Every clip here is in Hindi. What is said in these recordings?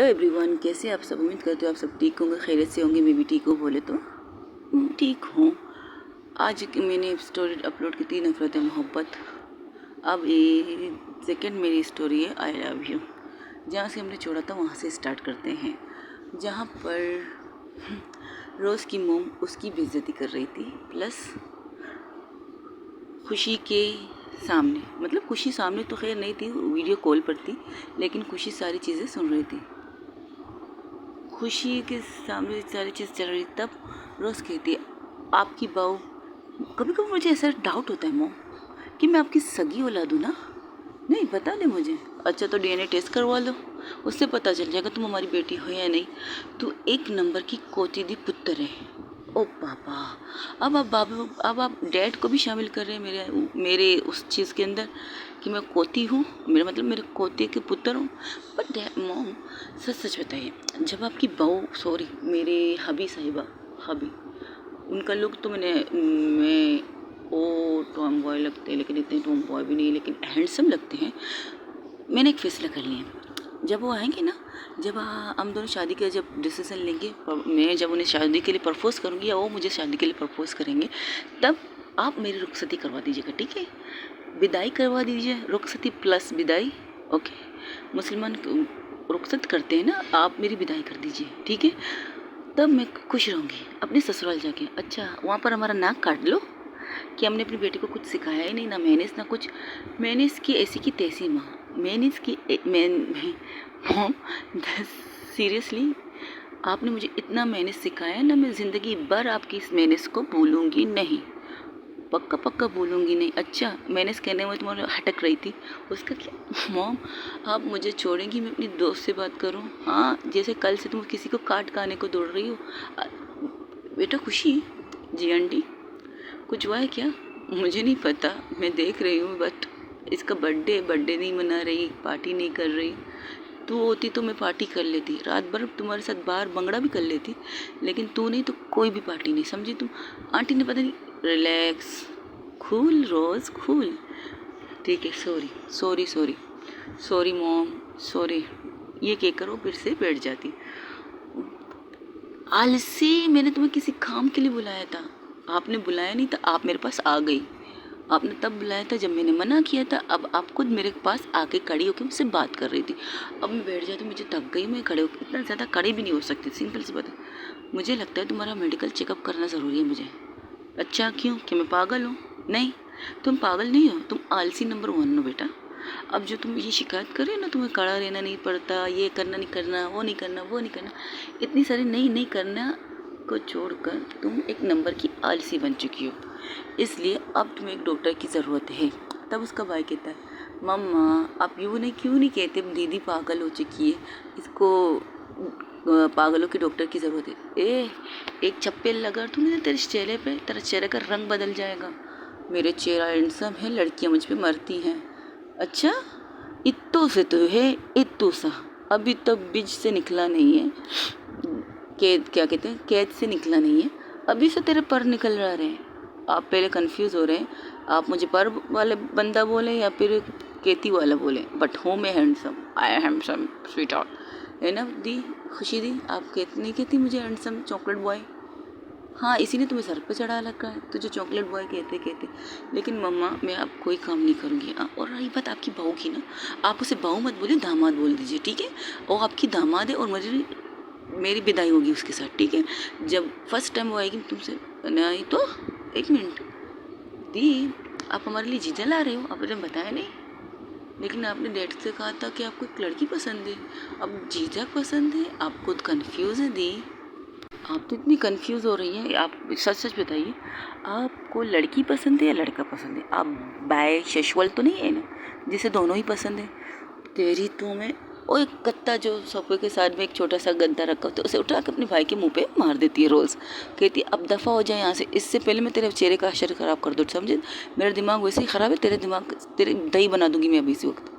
एवरीवन, कैसे आप सब? उम्मीद करते हो आप सब ठीक होंगे, खैरियत से होंगे। मैं भी ठीक हूँ, बोले तो ठीक हूँ। आज मैंने स्टोरी अपलोड की थी, नफरत है मोहब्बत। अब ये सेकंड मेरी स्टोरी है, आई लव यू। जहाँ से हमने छोड़ा था वहाँ से स्टार्ट करते हैं। जहाँ पर रोज़ की मोम उसकी बेइज्जती कर रही थी, प्लस खुशी के सामने, मतलब खुशी सामने तो खैर नहीं थी, वीडियो कॉल पर थी, लेकिन खुशी सारी चीज़ें सुन रही थी। खुशी के सामने सारी चीज़ चल रही, तब रोज़ कहती है आपकी बहू। कभी कभी मुझे ऐसा डाउट होता है मोम कि मैं आपकी सगी औलाद हूँ ना। नहीं, बता दे मुझे। अच्छा तो डीएनए टेस्ट करवा लो, उससे पता चल जाएगा तुम हमारी बेटी हो या नहीं। तू एक नंबर की कोतीदी पुत्र है। ओ पापा, अब आप डैड को भी शामिल कर रहे हैं मेरे उस चीज़ के अंदर कि मैं कोती हूँ, मेरा मतलब मेरे कोते के पुत्र हूँ। बट मॉम, सच सच बताइए, जब आपकी बहू, सॉरी मेरे हबी साहिबा, हबी, उनका लुक तो मैं ओ टॉम बॉय लगते हैं, लेकिन इतने टॉम बॉय भी नहीं, लेकिन हैंडसम लगते हैं। मैंने एक फैसला कर लिया, जब वो आएंगे ना, जब हम दोनों शादी का जब डिसीजन लेंगे, मैं जब उन्हें शादी के लिए प्रपोज़ करूँगी या वो मुझे शादी के लिए प्रपोज़ करेंगे, तब आप मेरी रुखसती करवा दीजिएगा, ठीक है? विदाई करवा दीजिए, रुखसती प्लस विदाई। ओके, मुसलमान रुखसत करते हैं ना, आप मेरी विदाई कर दीजिए, ठीक है? तब मैं खुश रहूँगी अपने ससुराल जाके। अच्छा, वहाँ पर हमारा नाक काट लो कि हमने अपनी बेटी को कुछ सिखाया ही नहीं, ना मैनेज ना कुछ। मैनेज की ऐसी की तैसी माँ, मैनेज की मॉम, सीरियसली आपने मुझे इतना मैनेज सिखाया ना, मैं ज़िंदगी भर आपकी इस मैनेज को भूलूंगी नहीं, पक्का पक्का भूलूंगी नहीं। अच्छा, मैनेज कहने में तुम्हारे हटक रही थी, उसका क्या मॉम? आप मुझे छोड़ेंगी, मैं अपनी दोस्त से बात करूं? हाँ, जैसे कल से तुम किसी को काट खाने को दौड़ रही हो। बेटा खुशी जी आंटी, कुछ हुआ है क्या? मुझे नहीं पता, मैं देख रही हूँ, बट इसका बर्थडे नहीं मना रही, पार्टी नहीं कर रही। तू होती तो मैं पार्टी कर लेती, रात भर तुम्हारे साथ बाहर भंगड़ा भी कर लेती, लेकिन तू नहीं तो कोई भी पार्टी नहीं, समझी तुम? आंटी ने पता नहीं, रिलैक्स, कूल रोज़ कूल, ठीक है। Sorry sorry sorry sorry mom, sorry. ये क्या करो, फिर से बैठ जाती। आलसी, मैंने तुम्हें किसी काम के लिए बुलाया था, आपने बुलाया नहीं था, आप मेरे पास आ गई। आपने तब बुलाया था जब मैंने मना किया था, अब आप खुद मेरे पास आके खड़ी होकर मुझसे बात कर रही थी। अब मैं बैठ जाती, मुझे थक गई, मैं खड़े होकर इतना ज़्यादा खड़ी भी नहीं हो सकती, सिंपल सी बात है। मुझे लगता है तुम्हारा मेडिकल चेकअप करना ज़रूरी है मुझे। अच्छा, क्यों? कि मैं पागल हूँ? नहीं, तुम पागल नहीं हो, तुम आलसी नंबर 1 हो बेटा। अब जो तुम ये शिकायत कर रहे हो ना, तुम्हें खड़ा रहना नहीं पड़ता, ये करना नहीं करना, वो नहीं करना, वो नहीं करना, इतनी सारी नहीं करना को छोड़कर तुम एक नंबर की आलसी बन चुकी हो। इसलिए अब तुम्हें एक डॉक्टर की ज़रूरत है। तब उसका भाई कहता है मम्मा आप यूँ नहीं, क्यों नहीं कहते, दीदी पागल हो चुकी है, इसको पागलों के डॉक्टर की ज़रूरत है। एक चप्पल लगा दूँगी तेरे चेहरे पे, तेरा चेहरे का रंग बदल जाएगा। मेरे चेहरा हैंडसम है, लड़कियाँ मुझ पे मरती हैं। अच्छा, इत्तो से तो है, इत्तो सा, अभी तक बीज से निकला नहीं है, कैद क्या कहते हैं, कैद से निकला नहीं है, अभी से तेरे पर निकल रहे हैं। आप पहले कंफ्यूज हो रहे हैं, आप मुझे पर वाले बंदा बोले या फिर केती वाला बोले, बट हूँ मैं handsome, I am handsome sweet out, है ना दी? खुशी दी, आप कहती नहीं कहती मुझे हैंडसम चॉकलेट बॉय? हाँ, इसी ने तुम्हें सर पे चढ़ा रखा है, तुझे चॉकलेट बॉय कहते। लेकिन मम्मा मैं अब कोई काम नहीं करूँगी। और रही बात आपकी बहू की ना, आप उसे बहू मत बोलिए, दामाद बोल दीजिए, ठीक है? और आपकी दामाद है और मेरी विदाई होगी उसके साथ, ठीक है? जब फर्स्ट टाइम वो आएगी तुमसे, नहीं तो एक मिनट दी, आप हमारे लिए जीजा ला रहे हो, आपने बताया नहीं, लेकिन आपने डैड से कहा था कि आपको एक लड़की पसंद है, अब जीजा पसंद है, आप खुद कन्फ्यूज़ है दी। आप तो इतनी कंफ्यूज हो रही हैं, आप सच सच बताइए, आपको लड़की पसंद है या लड़का पसंद है? आप बाय सेक्सुअल तो नहीं है ना, जिसे दोनों ही पसंद है? तेरी तो मैं, और एक कत्ता जो सोफे के साथ में एक छोटा सा गद्दा रखा होता है, उसे उठा के अपने भाई के मुंह पे मार देती है रोज़। कहती है अब दफ़ा हो जाए यहाँ से, इससे पहले मैं तेरे चेहरे का अशर ख़राब कर दूँ, समझे? मेरा दिमाग वैसे ही ख़राब है, तेरे दही बना दूँगी मैं अभी इसी वक्त।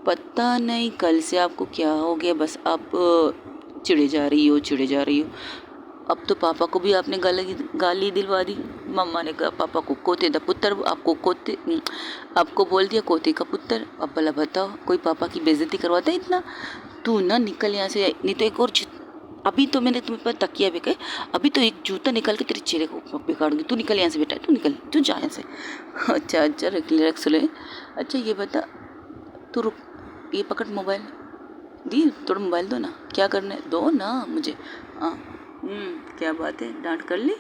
पता नहीं कल से आपको क्या हो गया, बस आप चिढ़े जा रही हो। अब तो पापा को भी आपने गाली दिलवा दी, मम्मा ने कहा पापा को कोते दा पुत्र, आपको बोल दिया कोते का पुत्र। अब भला बताओ कोई पापा की बेइज्जती करवाता है इतना? तू ना निकल यहाँ से, नहीं तो एक और अभी तो मैंने तुम्हें पर तकिया भी कहे, अभी तो एक जूता निकाल के तेरे चेहरे को बिगाड़ूंगी। तू निकल यहाँ से बेटा, तू निकल, तू जा यहाँ से। अच्छा अच्छा रिलैक्स ले। अच्छा ये बता, तू रुक, ये पकड़ मोबाइल। दी थोड़ा मोबाइल दो ना, क्या करना है दो ना मुझे। हाँ क्या बात है, डांट कर ली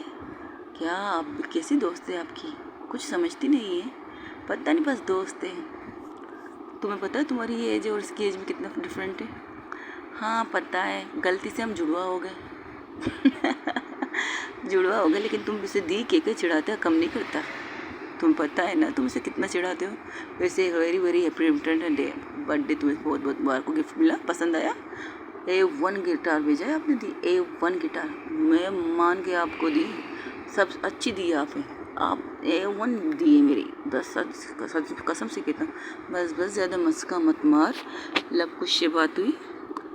क्या? आप कैसी दोस्त है आपकी, कुछ समझती नहीं है? पता नहीं, बस दोस्त है। तुम्हें पता है तुम्हारी ये एज और इसकी एज में कितना डिफरेंट है? हाँ पता है, गलती से हम जुड़वा हो गए। जुड़वा हो गए, लेकिन तुम इसे दी के चिढ़ाते हो, कम नहीं करता। तुम्हें पता है ना तुम इसे कितना चिढ़ाते हो। वैसे very very happy return day, birthday तुम्हें बहुत बहुत बार को गिफ्ट मिला, पसंद आया। A1 गिटार भेजा है आपने, दी A1 गिटार, मैं मान के आपको दी, सब अच्छी दी आपने, आप A1 दिए मेरी, बस सच कसम से कहता हूँ। बस बस ज़्यादा मस्का मत मार। लब कुछ से बात हुई?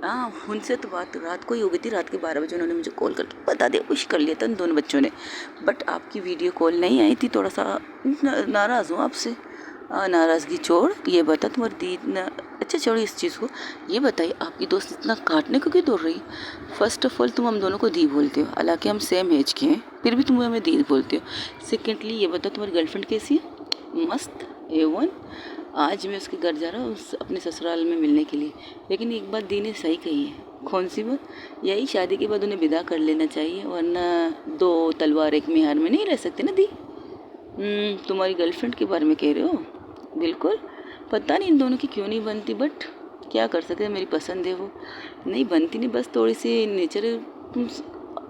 हाँ उनसे तो बात रात को ही हो गई थी, रात के 12 बजे उन्होंने मुझे कॉल करके बता दिया, विश कर लिया था उन दोनों बच्चों ने, बट आपकी वीडियो कॉल नहीं आई थी। थोड़ा सा नाराज़ हूँ आपसे। नाराज़गी छोड़, ये बता तुम्हारी दी इतना, अच्छा छोड़ो इस चीज़ को, ये बताइए आपकी दोस्त इतना काटने को क्यों दौड़ रही? फर्स्ट ऑफ ऑल तुम हम दोनों को दी बोलते हो, हालांकि हम सेम एज के हैं, फिर भी तुम हमें दी बोलते हो। सेकेंडली ये बताओ तुम्हारी गर्लफ्रेंड कैसी है? मस्त A1। आज मैं उसके घर जा रहा हूँ अपने ससुराल में मिलने के लिए, लेकिन एक बात दी ने सही कही है। कौन सी बात? यही शादी के बाद उन्हें विदा कर लेना चाहिए, वरना दो तलवार एक मिहार में नहीं रह सकते ना दी। तुम्हारी गर्लफ्रेंड के बारे में कह रहे हो? बिल्कुल, पता नहीं इन दोनों की क्यों नहीं बनती, बट क्या कर सकते, मेरी पसंद है वो। नहीं बनती नहीं, बस थोड़ी सी नेचर, तुम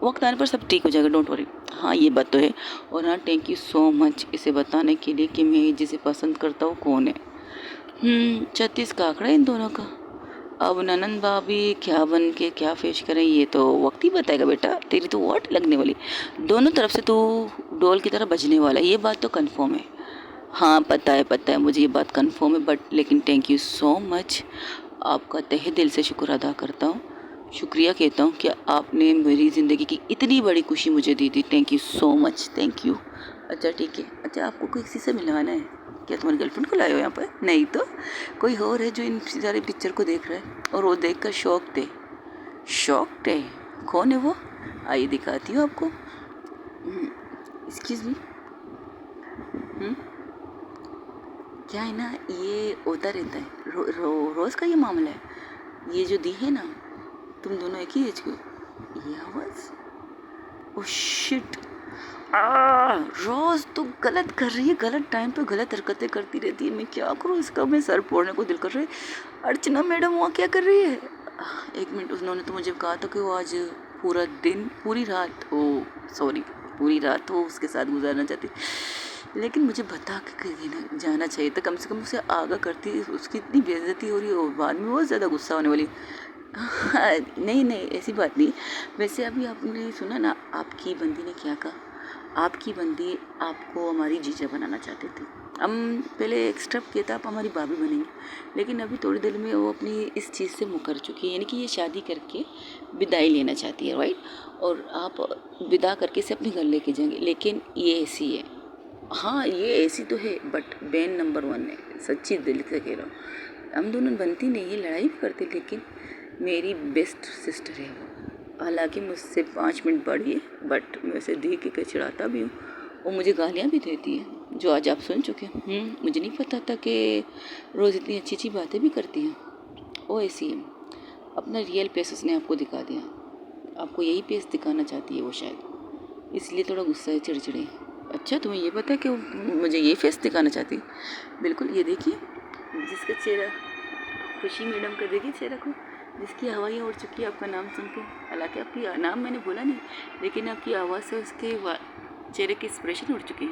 वक्त आने पर सब ठीक हो जाएगा, डोंट वरी। हाँ ये बात तो है। और हाँ थैंक यू सो मच इसे बताने के लिए कि मैं जिसे पसंद करता हूँ कौन है। 36 का आंकड़ा इन दोनों का। अब ननन भाभी क्या बन के क्या फेस करें ये तो वक्त ही बताएगा बेटा। तेरी तो वाट लगने वाली, दोनों तरफ से तू डोल की तरह बजने वाला है, ये बात तो कंफर्म है। हाँ पता है मुझे, ये बात कंफर्म है, बट लेकिन थैंक यू सो मच, आपका तहे दिल से शुक्र अदा करता हूँ, शुक्रिया कहता हूँ कि आपने मेरी ज़िंदगी की इतनी बड़ी खुशी मुझे दी थी। Thank you so much, thank you. अच्छा ठीक है। अच्छा आपको किसी से मिलवाना है क्या? तुम्हारी गर्लफ्रेंड को लाए हो यहाँ पर? नहीं तो कोई और है जो इन सारे पिक्चर को देख रहा है और वो देख कर शॉक्ड है। कौन है वो? आइए दिखाती हूँ आपको। Excuse me. क्या है ना, ये होता रहता है रोज़ का ये मामला है। ये जो दी है ना, तुम दोनों एक ही एज के हो। ये आवाज़, ओ शिट, रोज़ तो गलत कर रही है, गलत टाइम पे गलत हरकतें करती रहती है। मैं क्या करूँ इसका? मैं सर फोड़ने को दिल कर रहा है। अर्चना मैडम वहाँ क्या कर रही है? एक मिनट, उन्होंने तो मुझे कहा था कि वो आज पूरा दिन पूरी रात वो उसके साथ गुजारना चाहती, लेकिन मुझे बता के जाना चाहिए था, कम से कम उसे आगाह करती। उसकी इतनी बेइज्जती हो रही है और बाद में बहुत ज़्यादा गुस्सा होने वाली। नहीं ऐसी बात नहीं। वैसे अभी आपने सुना ना आपकी बंदी ने क्या कहा? आपकी बंदी आपको हमारी जीजा बनाना चाहते थे। हम पहले एक स्टेप किया था, आप हमारी भाभी बनेंगे, लेकिन अभी थोड़ी देर में वो अपनी इस चीज़ से मुकर चुकी है, यानी कि ये शादी करके विदाई लेना चाहती है, राइट? और आप विदा करके इसे अपने घर लेके जाएंगे, लेकिन ये ऐसी है। हाँ ये ऐसी तो है, बट बैन नंबर 1 है, सच्ची दिल से कह रहा हूँ। हम दोनों बनती नहीं है, लड़ाई भी करते, लेकिन मेरी बेस्ट सिस्टर है वो। हालांकि मुझसे 5 मिनट बड़ी है, बट मैं उसे दी के चिढ़ाता भी हूँ, वो मुझे गालियाँ भी देती है, जो आज आप सुन चुके हैं। मुझे नहीं पता था कि रोज़ इतनी अच्छी अच्छी बातें भी करती हैं। वो ऐसी है, अपना रियल फेस उसने आपको दिखा दिया, आपको यही फेस दिखाना चाहती है वो शायद, इसलिए थोड़ा गुस्सा है, चिड़चिड़े। अच्छा तुम्हें ये पता है कि वो मुझे ये फेस दिखाना चाहती? बिल्कुल, ये देखिए जिसका चेहरा, खुशी मैडम का देखिए चेहरा को, जिसकी हवाइयाँ उड़ चुकी है आपका नाम सुन के। हालांकि आपकी नाम मैंने बोला नहीं, लेकिन आपकी आवाज़ से उसके चेहरे की एक्सप्रेशन उड़ चुकी है।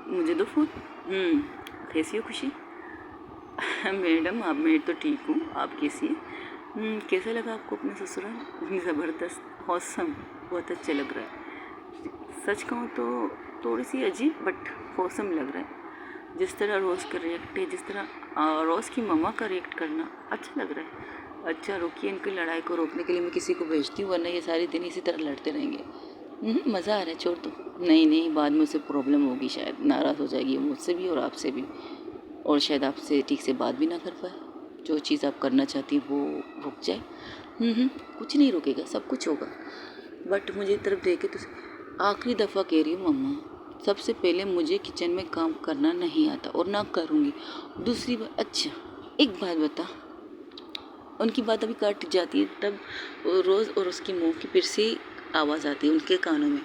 मुझे दो फोन। कैसी हो खुशी? मैडम आप, मैं तो ठीक हूँ, आप कैसी हैं? कैसा लगा आपको अपना ससुराल? ज़बरदस्त, औसम, बहुत अच्छा लग रहा है। सच कहूँ तो थोड़ी सी अजीब बट औसम लग रहा है। जिस तरह रोज़ का रिएक्ट है, जिस तरह रोज़ की मम्मा का रिएक्ट करना अच्छा लग रहा है। अच्छा रुकिए, इनकी लड़ाई को रोकने के लिए मैं किसी को भेजती हूँ, वरना ये सारे दिन इसी तरह लड़ते रहेंगे। मज़ा आ रहा है, छोड़ दो। नहीं नहीं, बाद में उसे प्रॉब्लम होगी, शायद नाराज़ हो जाएगी मुझसे भी और आपसे भी, और शायद आपसे ठीक से बात भी ना कर पाए। जो चीज़ आप करना चाहती हैं वो रुक जाए। कुछ नहीं रुकेगा, सब कुछ होगा। बट मुझे तरफ देखे तो आखिरी दफ़ा कह रही हूँ मम्मा, सबसे पहले मुझे किचन में काम करना नहीं आता और ना करूँगी। दूसरी बात, अच्छा एक बात बता, उनकी बात अभी कट जाती है तब रोज़, और उसकी मुंह की फिर से आवाज़ आती है उनके कानों में,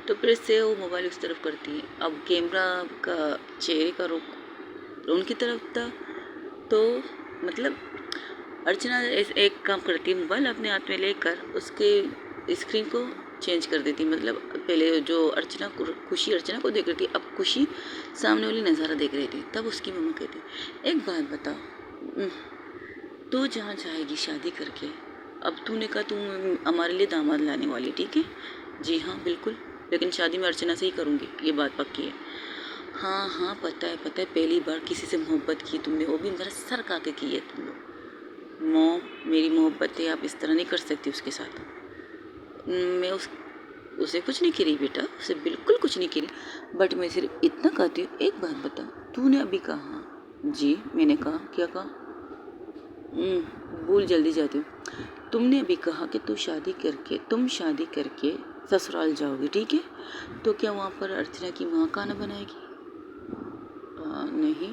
तो फिर से वो मोबाइल उस तरफ करती है। अब कैमरा का चेहरे का रुख उनकी तरफ था, तो मतलब अर्चना एक काम करती है, मोबाइल अपने हाथ में लेकर उसके स्क्रीन को चेंज कर देती। मतलब पहले जो खुशी अर्चना को देख रही थी, अब खुशी सामने वाली नज़ारा देख रही थी। तब उसकी मम्मा कहती, एक बात बताओ, तो जहाँ जाएगी शादी करके, अब तूने कहा तू हमारे लिए दामाद लाने वाली, ठीक है? जी हाँ बिल्कुल, लेकिन शादी मैं अर्चना से ही करूँगी, ये बात पक्की है। हाँ हाँ पता है पता है, पहली बार किसी से मोहब्बत की तुमने, वो भी मेरा सर खा के की है तुम लोग। मॉम, मेरी मोहब्बत है, आप इस तरह नहीं कर सकती उसके साथ। मैं उसे कुछ नहीं करी बेटा, उसे बिल्कुल कुछ नहीं करी, बट मैं सिर्फ इतना कहती हूँ, एक बात बता, तूने अभी कहा? जी मैंने कहा, क्या कहा? भूल जल्दी जाती हूँ। तुमने अभी कहा कि तुम शादी करके ससुराल जाओगे, ठीक है? तो क्या वहाँ पर अर्चना की माँ खाना बनाएगी? नहीं,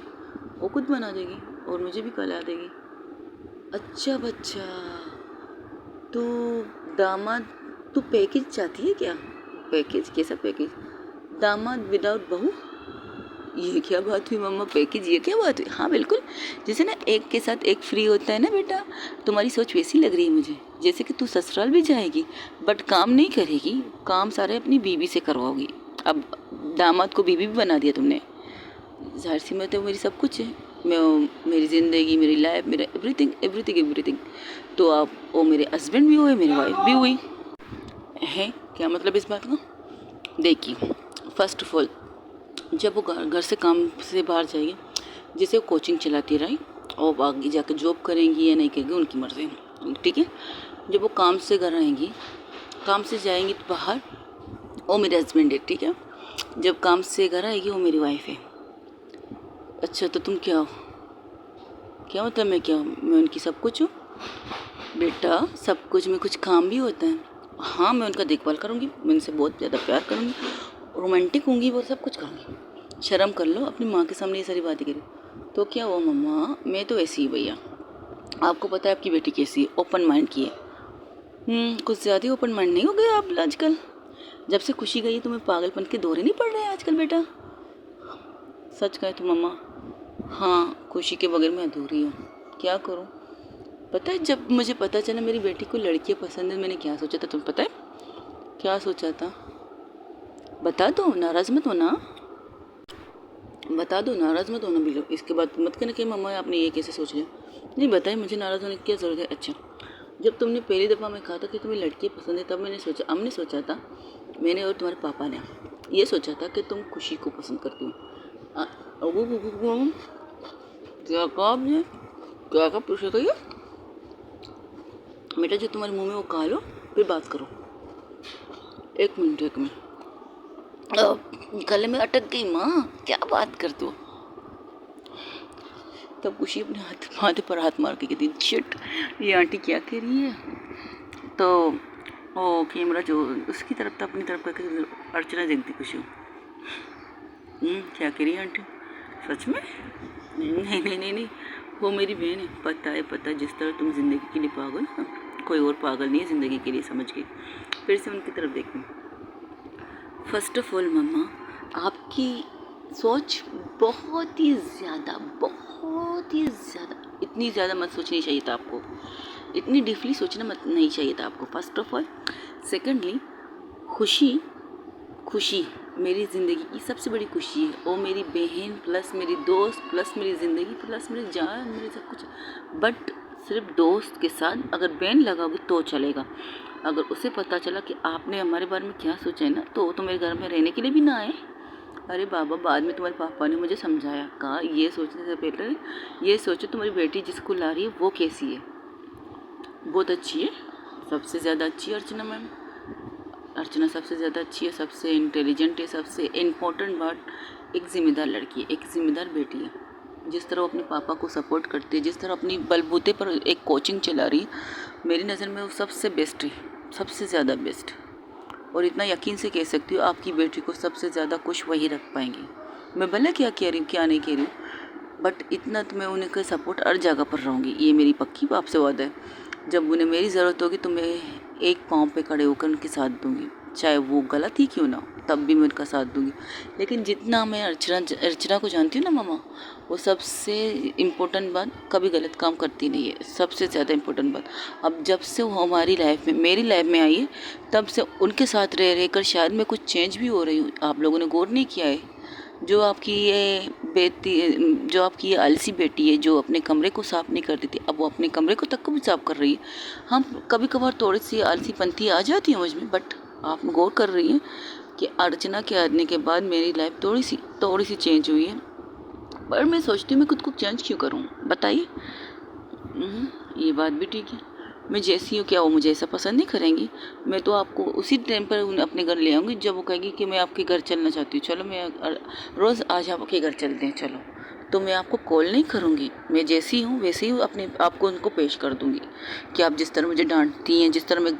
वो खुद बना देगी और मुझे भी खिला देगी। अच्छा बच्चा, तो दामाद, तू पैकेज चाहती है क्या? पैकेज? कैसा पैकेज? दामाद विदाउट बहू? ये क्या बात हुई मम्मा, पैकेज, ये क्या बात हुई? हाँ बिल्कुल, जैसे ना एक के साथ एक फ्री होता है ना बेटा, तुम्हारी सोच वैसी लग रही है मुझे, जैसे कि तू ससुराल भी जाएगी बट काम नहीं करेगी, काम सारे अपनी बीवी से करवाओगी। अब दामाद को बीवी भी बना दिया तुमने। जाहिर सी बात है, मेरी सब कुछ है, मैं, मेरी ज़िंदगी, मेरी लाइफ, मेरा एवरीथिंग एवरीथिंग एवरीथिंग। तो आप वो मेरे हस्बैंड भी हुए, मेरी वाइफ भी हुई है। क्या मतलब इस बात का? देखिए, फर्स्ट ऑफ ऑल, जब वो घर से काम से बाहर जाएगी, जैसे वो कोचिंग चलाती रही, और आगे जाकर जॉब करेंगी या नहीं करेंगी उनकी मर्ज़ी, ठीक है? जब वो काम से घर आएंगी, काम से जाएंगी तो बाहर, वो मेरे हस्बैंड है, ठीक है? जब काम से घर आएगी वो मेरी वाइफ है। अच्छा तो तुम क्या हो? क्या मतलब मैं क्या हूँ? मैं उनकी सब कुछ हूँ बेटा, सब कुछ में कुछ काम भी होता है। हाँ मैं उनका देखभाल करूँगी, मैं उनसे बहुत ज़्यादा प्यार करूँगी, रोमांटिक होंगी, वो सब कुछ करूँगी। शर्म कर लो, अपनी माँ के सामने ये सारी बातें करी। तो क्या हुआ मम्मा, मैं तो ऐसी ही भैया, आपको पता है आपकी बेटी कैसी है, ओपन माइंड की है। कुछ ज़्यादा ही ओपन माइंड नहीं हो गया आप आजकल? जब से खुशी गई तुम्हें पागलपन के दौरे नहीं पड़ रहे हैं आजकल बेटा? सच कहे तो मम्मा, हाँ खुशी के बगैर मैं अधूरी हूँ, क्या करूँ? पता है जब मुझे पता चला मेरी बेटी को लड़कियाँ पसंद है, मैंने क्या सोचा था तुम्हें पता है? क्या सोचा था? बता दो, नाराज़ मत होना, बता दो, नाराज़ मत होना बिल्कुल। इसके बाद मत कहना कि मम्मा आपने ये कैसे सोच लिया। नहीं बताइए, मुझे नाराज़ होने की क्या ज़रूरत है? अच्छा, जब तुमने पहली दफ़ा मैं कहा था कि तुम्हें लड़की पसंद है, तब हमने सोचा था, मैंने और तुम्हारे पापा ने ये सोचा था कि तुम खुशी को पसंद करती हो। क्या कहा आपने? क्या कहा? पूछे कहिए बेटा, जो तुम्हारे मुंह में वो खा लो फिर बात करो। एक मिनट, गले में अटक गई माँ, क्या बात कर तू? तब खुशी अपने माथे पर हाथ मार के कहती, शिट ये आंटी क्या कह रही है? तो वो कैमरा जो उसकी तरफ था, अपनी तरफ करके अर्चना देखती खुशी, क्या कह रही है आंटी? सच में? नहीं, वो मेरी बहन है, पता है पता है, जिस तरह तुम ज़िंदगी के लिए पागल हो, कोई और पागल नहीं है ज़िंदगी के लिए, समझ गई। फिर से उनकी तरफ देखती। फर्स्ट ऑफ ऑल मम्मा, आपकी सोच बहुत ही ज़्यादा, इतनी ज़्यादा मत सोचनी चाहिए था आपको, इतनी डीपली सोचना मत नहीं चाहिए था आपको, फर्स्ट ऑफ ऑल। सेकेंडली, खुशी मेरी ज़िंदगी की सबसे बड़ी खुशी है, वो मेरी बहन प्लस मेरी दोस्त प्लस मेरी ज़िंदगी प्लस मेरी जान, मेरी सब कुछ। बट सिर्फ दोस्त के साथ अगर बैन लगाओगे तो चलेगा, अगर उसे पता चला कि आपने हमारे बारे में क्या सोचा है ना, तो मेरे घर में रहने के लिए भी ना आए। अरे बाबा, बाद में तुम्हारे पापा ने मुझे समझाया, कहा ये सोचने से पहले ये सोचो तुम्हारी बेटी जिसको ला रही है वो कैसी है। बहुत अच्छी है, सबसे ज़्यादा अच्छी है अर्चना मैम। अर्चना सबसे ज़्यादा अच्छी है, सबसे इंटेलिजेंट है, सबसे इम्पोर्टेंट बात, एक ज़िम्मेदार लड़की है, एक ज़िम्मेदार बेटी है। जिस तरह वो अपने पापा को सपोर्ट करती है, जिस तरह अपनी बलबूते पर एक कोचिंग चला रही है, मेरी नज़र में वो सबसे बेस्ट है, सबसे ज़्यादा बेस्ट। और इतना यकीन से कह सकती हूँ आपकी बेटी को सबसे ज़्यादा खुश वही रख पाएंगी। मैं भले क्या कह रही हूँ क्या नहीं कह रही हूँ, बट इतना तो मैं उनका सपोर्ट हर जगह पर रहूँगी, ये मेरी पक्की आपसे वादा है। जब उन्हें मेरी ज़रूरत होगी तो मैं एक पाँव पे खड़े होकर उनके साथ दूँगी, चाहे वो गलत ही क्यों ना हो, तब भी मैं उनका साथ दूँगी। लेकिन जितना मैं अर्चना को जानती हूँ ना मामा, वो सबसे इम्पोर्टेंट बात, कभी गलत काम करती नहीं है, सबसे ज़्यादा इम्पोर्टेंट बात। अब जब से वो हमारी लाइफ में, मेरी लाइफ में आई है, तब से उनके साथ रह रहकर शायद मैं कुछ चेंज भी हो रही हूँ। आप लोगों ने गौर नहीं किया है? जो आपकी ये जो आपकी ये आलसी बेटी है, जो अपने कमरे को साफ़ नहीं करती थी, अब वो अपने कमरे को तक को भी साफ़ कर रही है। हम कभी कभार थोड़ी सी आलसीपंथी आ जाती है मुझ में, बट आप गौर कर रही हैं कि अर्चना के आने के बाद मेरी लाइफ थोड़ी सी चेंज हुई है। पर मैं सोचती हूँ मैं खुद को चेंज क्यों करूँ, बताइए। ये बात भी ठीक है, मैं जैसी हूँ, क्या वो मुझे ऐसा पसंद नहीं करेंगी? मैं तो आपको उसी टाइम पर उन्हें अपने घर ले आऊँगी जब वो कहेगी कि मैं आपके घर चलना चाहती हूँ, चलो मैं रोज़ आज आपके घर चलते हैं चलो। तो मैं आपको कॉल नहीं करूँगी, मैं जैसी हूँ वैसे ही अपने आपको उनको पेश कर दूँगी कि आप जिस तरह मुझे डांटती हैं, जिस तरह मैं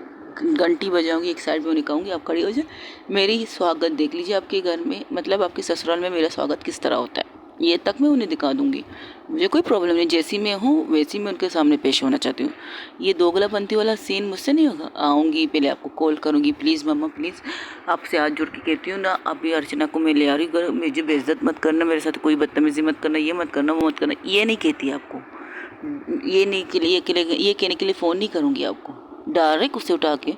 घंटी बजाऊँगी, एक साइड में उन्हें कहूँगी आप खड़ी हो जाए, मेरी स्वागत देख लीजिए आपके घर में, मतलब आपके ससुराल में मेरा स्वागत किस तरह होता है, ये तक मैं उन्हें दिखा दूँगी। मुझे कोई प्रॉब्लम नहीं, जैसी मैं हूँ वैसी मैं उनके सामने पेश होना चाहती हूँ। ये दोगलापंथी वाला सीन मुझसे नहीं होगा। आऊँगी, पहले आपको कॉल करूँगी, प्लीज़ मम्मा प्लीज़, आपसे हाथ जोड़ के कहती हूँ ना, अभी अर्चना को मैं ले आ रही हूँ, मुझे बेइज्जत मत करना, मेरे साथ कोई बदतमीजी मत करना, ये मत करना, वो मत करना, ये नहीं कहती आपको। ये कहने के लिए फ़ोन नहीं करूँगी आपको, डायरेक्ट उसे उठा के,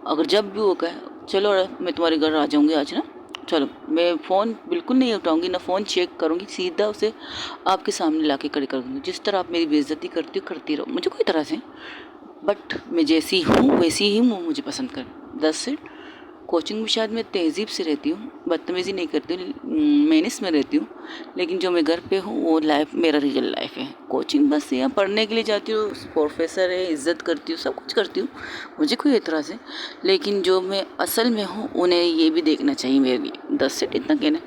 अगर जब भी वो कहे चलो मैं तुम्हारे घर आ जाऊँगी आज ना, चलो, मैं फ़ोन बिल्कुल नहीं उठाऊंगी, ना फ़ोन चेक करूंगी, सीधा उसे आपके सामने लाके खड़े कर दूंगी। जिस तरह आप मेरी बेइज्जती करती हो करती रहो, मुझे कोई तरह से, बट मैं जैसी हूँ वैसी ही वो मुझे पसंद कर। 10 से कोचिंग में शायद मैं तहज़ीब से रहती हूँ, बदतमीज़ी नहीं करती हूँ, मैनेस में रहती हूँ, लेकिन जो मैं घर पे हूँ वो लाइफ मेरा रियल लाइफ है। कोचिंग बस यहाँ पढ़ने के लिए जाती हूँ, प्रोफेसर है, इज़्ज़त करती हूँ, सब कुछ करती हूँ, मुझे कोई एतराज़ है। लेकिन जो मैं असल में हूँ उन्हें ये भी देखना चाहिए मेरे लिए। 10 से इतना कहना।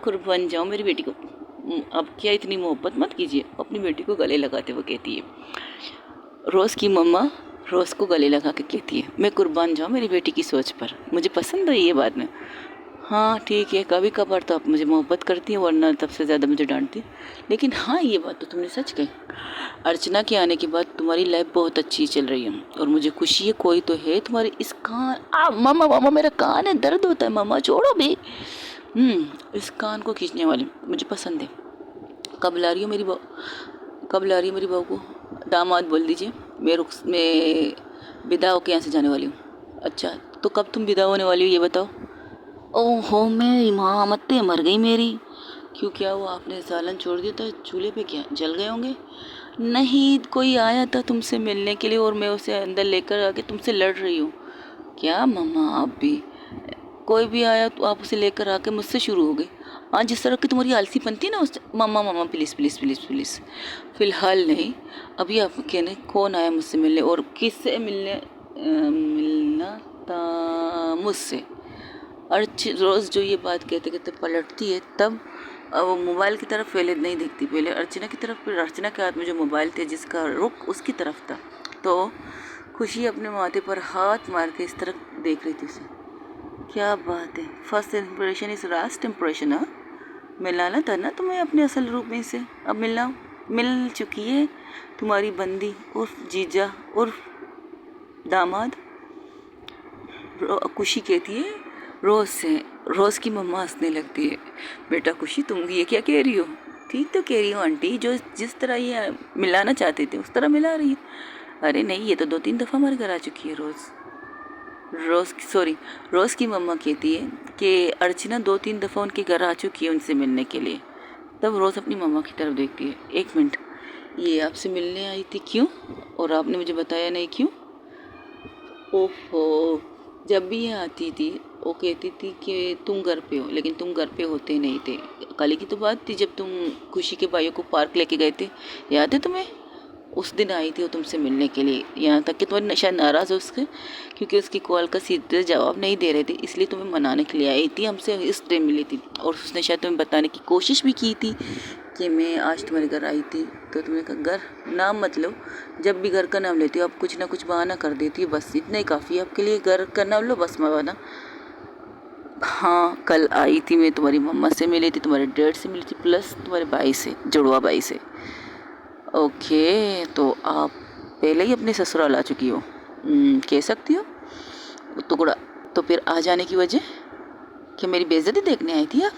कुर्बान जाओ मेरी बेटी को। अब क्या इतनी मोहब्बत मत कीजिए। अपनी बेटी को गले लगाते हुए कहती है, रोज़ की मम्मा रोज़ को गले लगा के कहती है, मैं कुर्बान जाऊँ मेरी बेटी की सोच पर, मुझे पसंद है ये बात में। हाँ ठीक है, कभी कभार तो आप मुझे मोहब्बत करती हैं, वरना तब से ज़्यादा मुझे डांटती हैं। लेकिन हाँ, ये बात तो तुमने सच कही, अर्चना के आने के बाद तुम्हारी लाइफ बहुत अच्छी चल रही है, और मुझे खुशी है कोई तो है तुम्हारे इस कान। मामा मामा मेरा कान है, दर्द होता है मामा, छोड़ो भी। इस कान को खींचने वाली मुझे पसंद है। कब ला रही हो मेरी बहू, कब ला रही हो मेरी बहू को? दामाद बोल दीजिए, मैं विदा होके यहाँ से जाने वाली हूँ। अच्छा, तो कब तुम विदा होने वाली हो ये बताओ? ओहो, मेरी माँ मत्ते मर गई मेरी। क्यों, क्या हुआ? आपने सालन छोड़ दिया था चूल्हे पे, क्या जल गए होंगे? नहीं, कोई आया था तुमसे मिलने के लिए और मैं उसे अंदर लेकर आके तुमसे लड़ रही हूँ। क्या मम्मा, आप भी, कोई भी आया तो आप उसे लेकर आके मुझसे शुरू हो गए। हाँ, जिस तरह की तुम्हारी आलसी बनती है ना उस, मम्मा मम्मा प्लीज़ प्लीज़ प्लीज़ प्लीज़, फ़िलहाल नहीं। अभी आप कहने कौन आया मुझसे मिलने, और किससे मिलने? मिलना था मुझसे। रोज़ जो ये बात कहते कहते पलटती है, तब वो मोबाइल की तरफ पहले नहीं देखती, पहले अर्चना की तरफ, फिर अर्चना के हाथ में जो मोबाइल थे जिसका रुख उसकी तरफ था, तो खुशी अपने माथे पर हाथ मार के इस तरफ देख रही थी उसे। क्या बात है, first impression is last impression. हाँ, मिलाना था ना तुम्हें अपने असल रूप में से, अब मिल चुकी है तुम्हारी बंदी उर्फ जीजा उर्फ दामाद। खुशी कहती है रोज़ से, रोज़ की मम्मा हंसने लगती है, बेटा खुशी तुम ये क्या कह रही हो? ठीक तो कह रही हो आंटी, जो जिस तरह ये मिलाना चाहते थे उस तरह मिला रही है। अरे नहीं, ये तो 2-3 दफ़ा हमारे घर आ चुकी है। रोज़ की मम्मा कहती है कि अर्चना 2-3 दफ़ा उनके घर आ चुकी है उनसे मिलने के लिए। तब रोज़ अपनी मम्मा की तरफ देखती है, एक मिनट, ये आपसे मिलने आई थी क्यों, और आपने मुझे बताया नहीं क्यों? ओहो, जब भी ये आती थी वो कहती थी कि तुम घर पे हो, लेकिन तुम घर पे होते नहीं थे। कल की तो बात थी जब तुम खुशी के भाइयों को पार्क लेके गए थे, याद है तुम्हें? उस दिन आई थी वो तुमसे मिलने के लिए, यहाँ तक कि तुम्हारी शायद नाराज़ हो उसके, क्योंकि उसकी कॉल का सीधे जवाब नहीं दे रहे थे, इसलिए तुम्हें मनाने के लिए आई थी, हमसे इस टाइम मिली थी। और उसने शायद तुम्हें बताने की कोशिश भी की थी कि मैं आज तुम्हारे घर आई थी। तो तुमने कहा घर नाम मत लो, जब भी घर का नाम लेती हो आप कुछ ना कुछ बहाना कर देती हो, बस इतना ही काफ़ी है आपके लिए, घर का नाम लो बस बहाना। हाँ कल आई थी मैं, तुम्हारी मम्मा से मिली थी, तुम्हारे डैड से मिली थी, प्लस तुम्हारे भाई से, जुड़वा भाई से। ओके, तो आप पहले ही अपने ससुराल आ चुकी हो, कह सकती हो टुकड़ा। तो फिर आ जाने की वजह कि मेरी बेइज्जती देखने आई थी आप?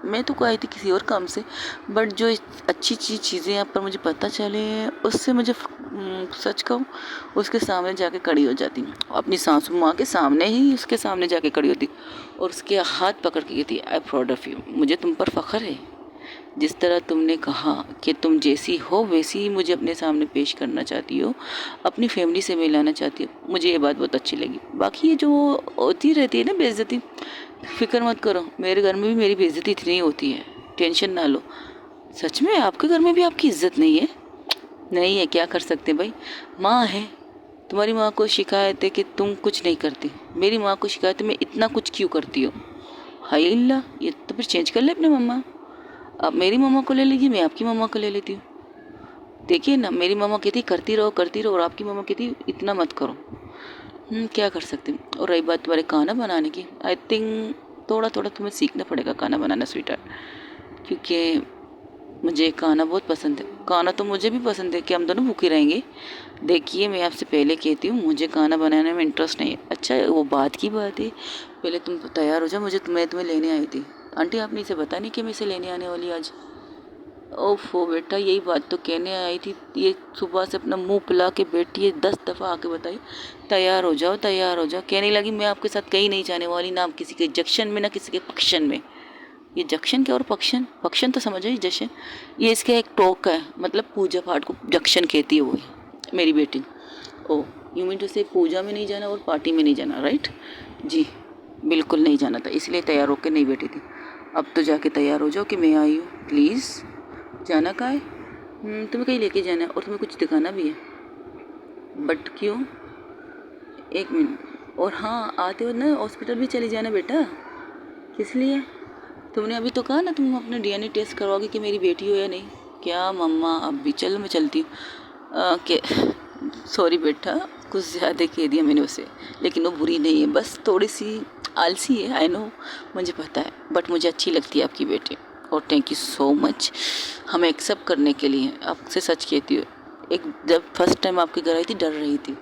मैं तो को आई थी किसी और काम से, बट जो अच्छी चीज़ें यहाँ पर मुझे पता चले उससे मुझे सच कहूँ उसके सामने जाके खड़ी हो जाती, अपनी सासू माँ के सामने ही उसके सामने जाके खड़ी होती और उसके हाथ पकड़ के कहती आई प्राउड ऑफ यू, मुझे तुम पर फ़ख्र है, जिस तरह तुमने कहा कि तुम जैसी हो वैसी ही मुझे अपने सामने पेश करना चाहती हो, अपनी फैमिली से मिलाना चाहती हो, मुझे ये बात बहुत अच्छी लगी। बाकी ये जो होती रहती है ना बेइज्जती, फिक्र मत करो, मेरे घर में भी मेरी बेइज्जती इतनी होती है, टेंशन ना लो। सच में आपके घर में भी आपकी इज्जत नहीं है? नहीं है, क्या कर सकते भाई, माँ है। तुम्हारी माँ को शिकायत है कि तुम कुछ नहीं करती, मेरी माँ को शिकायत है मैं इतना कुछ क्यों करती हूँ। हाय अल्लाह, ये तो फिर चेंज कर ले अपने मम्मा, आप मेरी मम्मा को ले लीजिए, मैं आपकी मम्मा को ले लेती हूँ। देखिए ना, मेरी मम्मा कहती करती रहो, और आपकी मम्मा कहती इतना मत करो। क्या कर सकते हैं। और रही बात तुम्हारे खाना बनाने की, आई थिंक थोड़ा थोड़ा तुम्हें सीखना पड़ेगा खाना बनाना स्वीटर, क्योंकि मुझे खाना बहुत पसंद है। खाना तो मुझे भी पसंद है कि हम दोनों भूखे रहेंगे। देखिए मैं आपसे पहले कहती हूँ मुझे खाना बनाने में इंटरेस्ट नहीं है। अच्छा वो बात की बात है, पहले तुम तैयार हो जाओ, मैं तुम्हें लेने आई थी। आंटी आपने इसे बता नहीं कि मैं इसे लेने आने वाली आज? ओफो बेटा, यही बात तो कहने आई थी, ये सुबह से अपना मुंह फुला के बैठी है, 10 दफ़ा आके बताई तैयार हो जाओ तैयार हो जाओ, कहने लगी मैं आपके साथ कहीं नहीं जाने वाली, ना किसी के जंक्शन में ना किसी के फंक्शन में। ये जंक्शन क्या और फंक्शन, फंक्शन तो समझो ही जश्न, ये इसका एक टोक है, मतलब पूजा पाठ को जंक्शन कहती है वो मेरी बेटी। ओ यू मीन टू से पूजा में नहीं जाना और पार्टी में नहीं जाना, राइट? जी बिल्कुल नहीं जाना था, इसलिए तैयार होकर नहीं बैठी थी। अब तो जाके तैयार हो जाओ कि मैं आई हूँ, प्लीज़। जाना कहाँ है? तुम्हें कहीं लेके जाना है और तुम्हें कुछ दिखाना भी है, बट क्यों? एक मिनट, और हाँ आते हो ना हॉस्पिटल भी चली जाना बेटा। किस लिए? तुमने अभी तो कहा ना तुम अपना डीएनए टेस्ट करवाओगे कि मेरी बेटी हो या नहीं। क्या मम्मा, अब भी चलो मैं चलती हूँ। के सॉरी बेटा, कुछ ज़्यादा कह दिया मैंने उसे, लेकिन वो बुरी नहीं है, बस थोड़ी सी आलसी है, आई नो, मुझे पता है, बट मुझे अच्छी लगती है आपकी बेटी। और थैंक यू सो मच हमें एक्सेप्ट करने के लिए। आपसे सच कहती हूँ, एक जब फर्स्ट टाइम आपके घर आई थी डर रही थी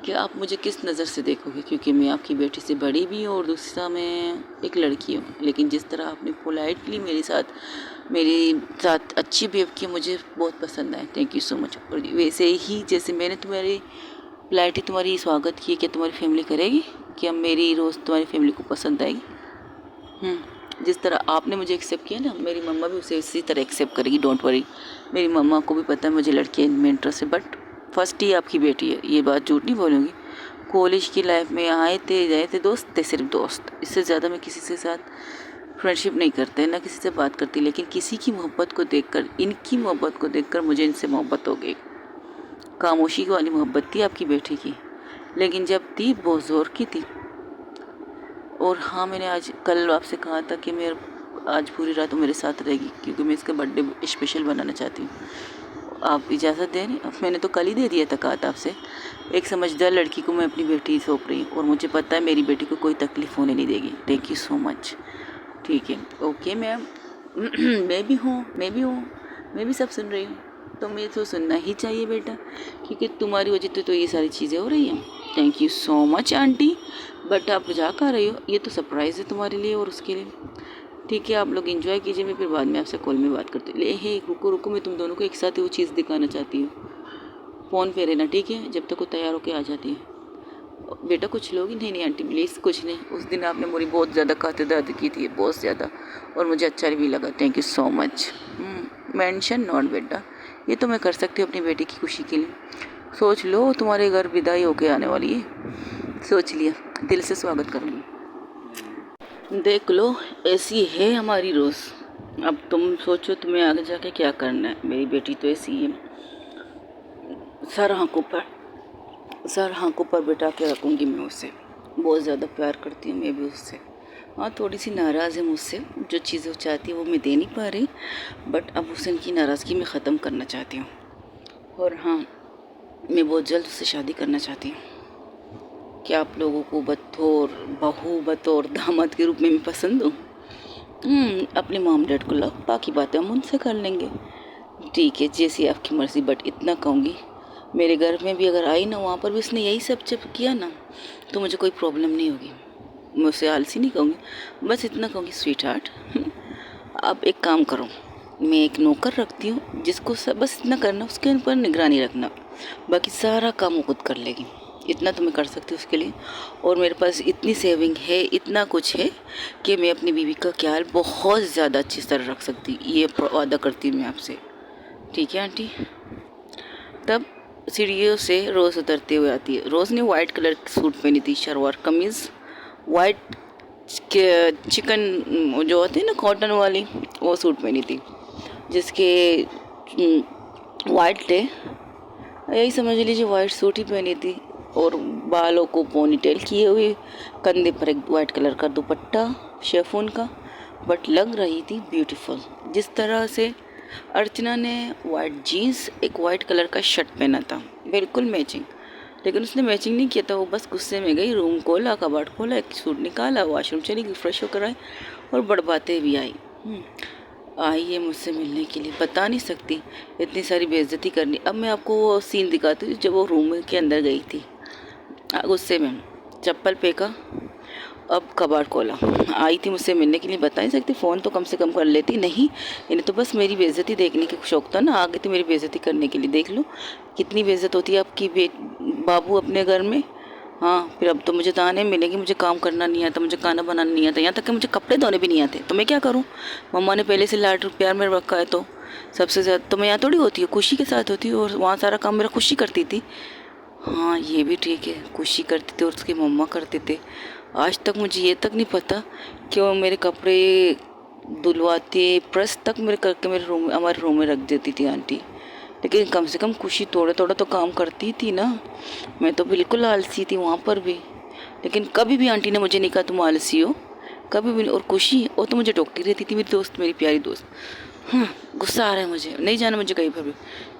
कि आप मुझे किस नज़र से देखोगे, क्योंकि मैं आपकी बेटी से बड़ी भी हूँ और दूसरा मैं एक लड़की हूँ। लेकिन जिस तरह आपने पोलाइटली मेरे साथ अच्छी बिहेव की, मुझे बहुत पसंद आए, थैंक यू सो मच। और वैसे ही जैसे मैंने तुम्हारी स्वागत किया, क्या तुम्हारी फैमिली करेगी? क्या मेरी रोज़ तुम्हारी फैमिली को पसंद आएगी? जिस तरह आपने मुझे एक्सेप्ट किया ना, मेरी मम्मा भी उसे इसी तरह एक्सेप्ट करेगी, डोंट वरी। मेरी मम्मा को भी पता है मुझे लड़की में इंटरेस्ट है, बट फर्स्ट ही आपकी बेटी है, ये बात झूठ नहीं बोलूँगी। कॉलेज की लाइफ में आए थे गए थे, दोस्त थे, सिर्फ दोस्त, इससे ज़्यादा मैं किसी से साथ फ्रेंडशिप नहीं करते, ना किसी से बात करती। लेकिन किसी की मोहब्बत को देखकर, इनकी मोहब्बत को देखकर मुझे इनसे मोहब्बत हो गई। खामोशी वाली मोहब्बत थी आपकी बेटी की, लेकिन जब थी बहुत ज़ोर की थी। और हाँ, मैंने आज कल आपसे कहा था कि मैं आज पूरी रात मेरे साथ रहेगी, क्योंकि मैं इसका बर्थडे स्पेशल बनाना चाहती हूँ। आप इजाज़त दें? नहीं, मैंने तो कल ही दे दिया था, कहा था आपसे। एक समझदार लड़की को मैं अपनी बेटी सौंप रही हूँ और मुझे पता है मेरी बेटी को कोई तकलीफ़ होने नहीं देगी। Thank you so much. ठीक है, ओके मैम। मैं भी हूँ, मैं भी सब सुन रही हूँ, तो मैं तो सुनना ही चाहिए बेटा, क्योंकि तुम्हारी वजह से तो ये सारी चीज़ें हो रही हैं। Thank you so much aunty, but आप जा कर रही हो, ये तो सरप्राइज़ है तुम्हारे लिए और उसके लिए। ठीक है, आप लोग एंजॉय कीजिए, मैं फिर बाद में आपसे कॉल में बात करती हूँ। ले हे रुको, मैं तुम दोनों को एक साथ वो चीज़ दिखाना चाहती हूँ। फ़ोन पे रहना, ठीक है, जब तक वो तैयार होकर आ जाती है। बेटा कुछ लोग, नहीं आंटी प्लीज़ कुछ नहीं, उस दिन आपने मेरी बहुत ज़्यादा खातिरदारी की थी, बहुत ज़्यादा, और मुझे अच्छा भी लगा। Thank you so much. Mention not बेटा, ये तो मैं कर सकती हूँ अपनी बेटी की खुशी के लिए। सोच लो तुम्हारे घर विदाई होके आने वाली है, सोच लिया, दिल से स्वागत करूँगी। देख लो ऐसी है हमारी रोज़। अब तुम सोचो तुम्हें आगे जाके क्या करना है। मेरी बेटी तो ऐसी है, सर आँखों पर बिठा के रखूँगी मैं उसे। बहुत ज़्यादा प्यार करती हूँ मैं भी उससे। हाँ, थोड़ी सी नाराज़ है मुझसे, जो चीज़ें वो चाहती है वो मैं दे नहीं पा रही, बट अब उसे उनकी नाराज़गी मैं ख़त्म करना चाहती हूँ। और हाँ, मैं बहुत जल्द उससे शादी करना चाहती हूँ। क्या आप लोगों को बतौर दामाद के रूप में मैं पसंद हूँ? अपने मॉम डैड को लाओ, बाकी बातें हम उनसे कर लेंगे। ठीक है, जैसी आपकी मर्ज़ी, बट इतना कहूँगी, मेरे घर में भी अगर आई ना, वहाँ पर भी उसने यही सब जब किया ना, तो मुझे कोई प्रॉब्लम नहीं होगी। मैं उसे आलसी नहीं कहूँगी, बस इतना कहूँगी, स्वीट हार्ट आप एक काम करो, मैं एक नौकर रखती हूँ जिसको बस इतना करना, उसके ऊपर निगरानी रखना, बाकी सारा काम वो खुद कर लेगी। इतना तो मैं कर सकती हूँ उसके लिए। और मेरे पास इतनी सेविंग है, इतना कुछ है कि मैं अपनी बीवी का ख्याल बहुत ज़्यादा अच्छी तरह रख सकती, ये वादा करती हूँ मैं आपसे। ठीक है आंटी? तब सीढ़ियों से रोज़ उतरते हुए आती है। रोज़ ने वाइट कलर की सूट पहनी थी, शलवार कमीज़ वाइट चिकन जो होती है ना कॉटन वाली, वो सूट पहनी थी, जिसके वाइट थे, यही समझ लीजिए वाइट सूट ही पहनी थी। और बालों को पोनीटेल किए हुए, कंधे पर एक वाइट कलर का दुपट्टा शेफून का, बट लग रही थी ब्यूटीफुल। जिस तरह से अर्चना ने वाइट जीन्स, एक वाइट कलर का शर्ट पहना था, बिल्कुल मैचिंग, लेकिन उसने मैचिंग नहीं किया था। वो बस गुस्से में गई, रूम खोला, कबाड़ खोला, एक सूट निकाला, वॉशरूम चली गई, फ्रेश होकर आई और बड़बातें भी आई। आई है मुझसे मिलने के लिए, बता नहीं सकती, इतनी सारी बेइज्जती करनी। अब मैं आपको वो सीन दिखाती हूँ जब वो रूम के अंदर गई थी, गुस्से में चप्पल फेंका, अब कबाड़ खोला, आई थी मुझसे मिलने के लिए, बता नहीं सकती, फ़ोन तो कम से कम कर लेती, नहीं, इन्हें तो बस मेरी बेइज्जती देखने की शौक था ना, आ गई थी मेरी बेइज्जती करने के लिए। देख लो कितनी बेइज्जत होती है आपकी बाबू अपने घर में। हाँ, फिर अब तो मुझे ताने मिलेंगे, मुझे काम करना नहीं आता, मुझे खाना बनाना नहीं आता, यहाँ तक कि मुझे कपड़े धोने भी नहीं आते, तो मैं क्या करूँ? मम्मा ने पहले से लाड प्यार में रखा है, तो सबसे ज़्यादा तो मैं यहाँ थोड़ी होती हूँ, खुशी के साथ होती हूँ, और वहाँ सारा काम मेरा खुशी करती थी। हाँ, ये भी ठीक है, खुशी करते थे और उसकी मम्मा करते थे। आज तक मुझे ये तक नहीं पता कि वो मेरे कपड़े धुलवाते, प्रेस तक मेरे करके मेरे रूम में, हमारे रूम में रख देती थी आंटी। लेकिन कम से कम खुशी थोड़ा थोड़ा तो काम करती थी ना। मैं तो बिल्कुल आलसी थी वहाँ पर भी, लेकिन कभी भी आंटी ने मुझे नहीं कहा तुम आलसी हो, कभी भी नहीं। और खुशी, वो तो मुझे टोकती रहती थी, मेरी दोस्त, मेरी प्यारी दोस्त। गुस्सा आ रहा है मुझे, नहीं जाना मुझे कहीं पर भी,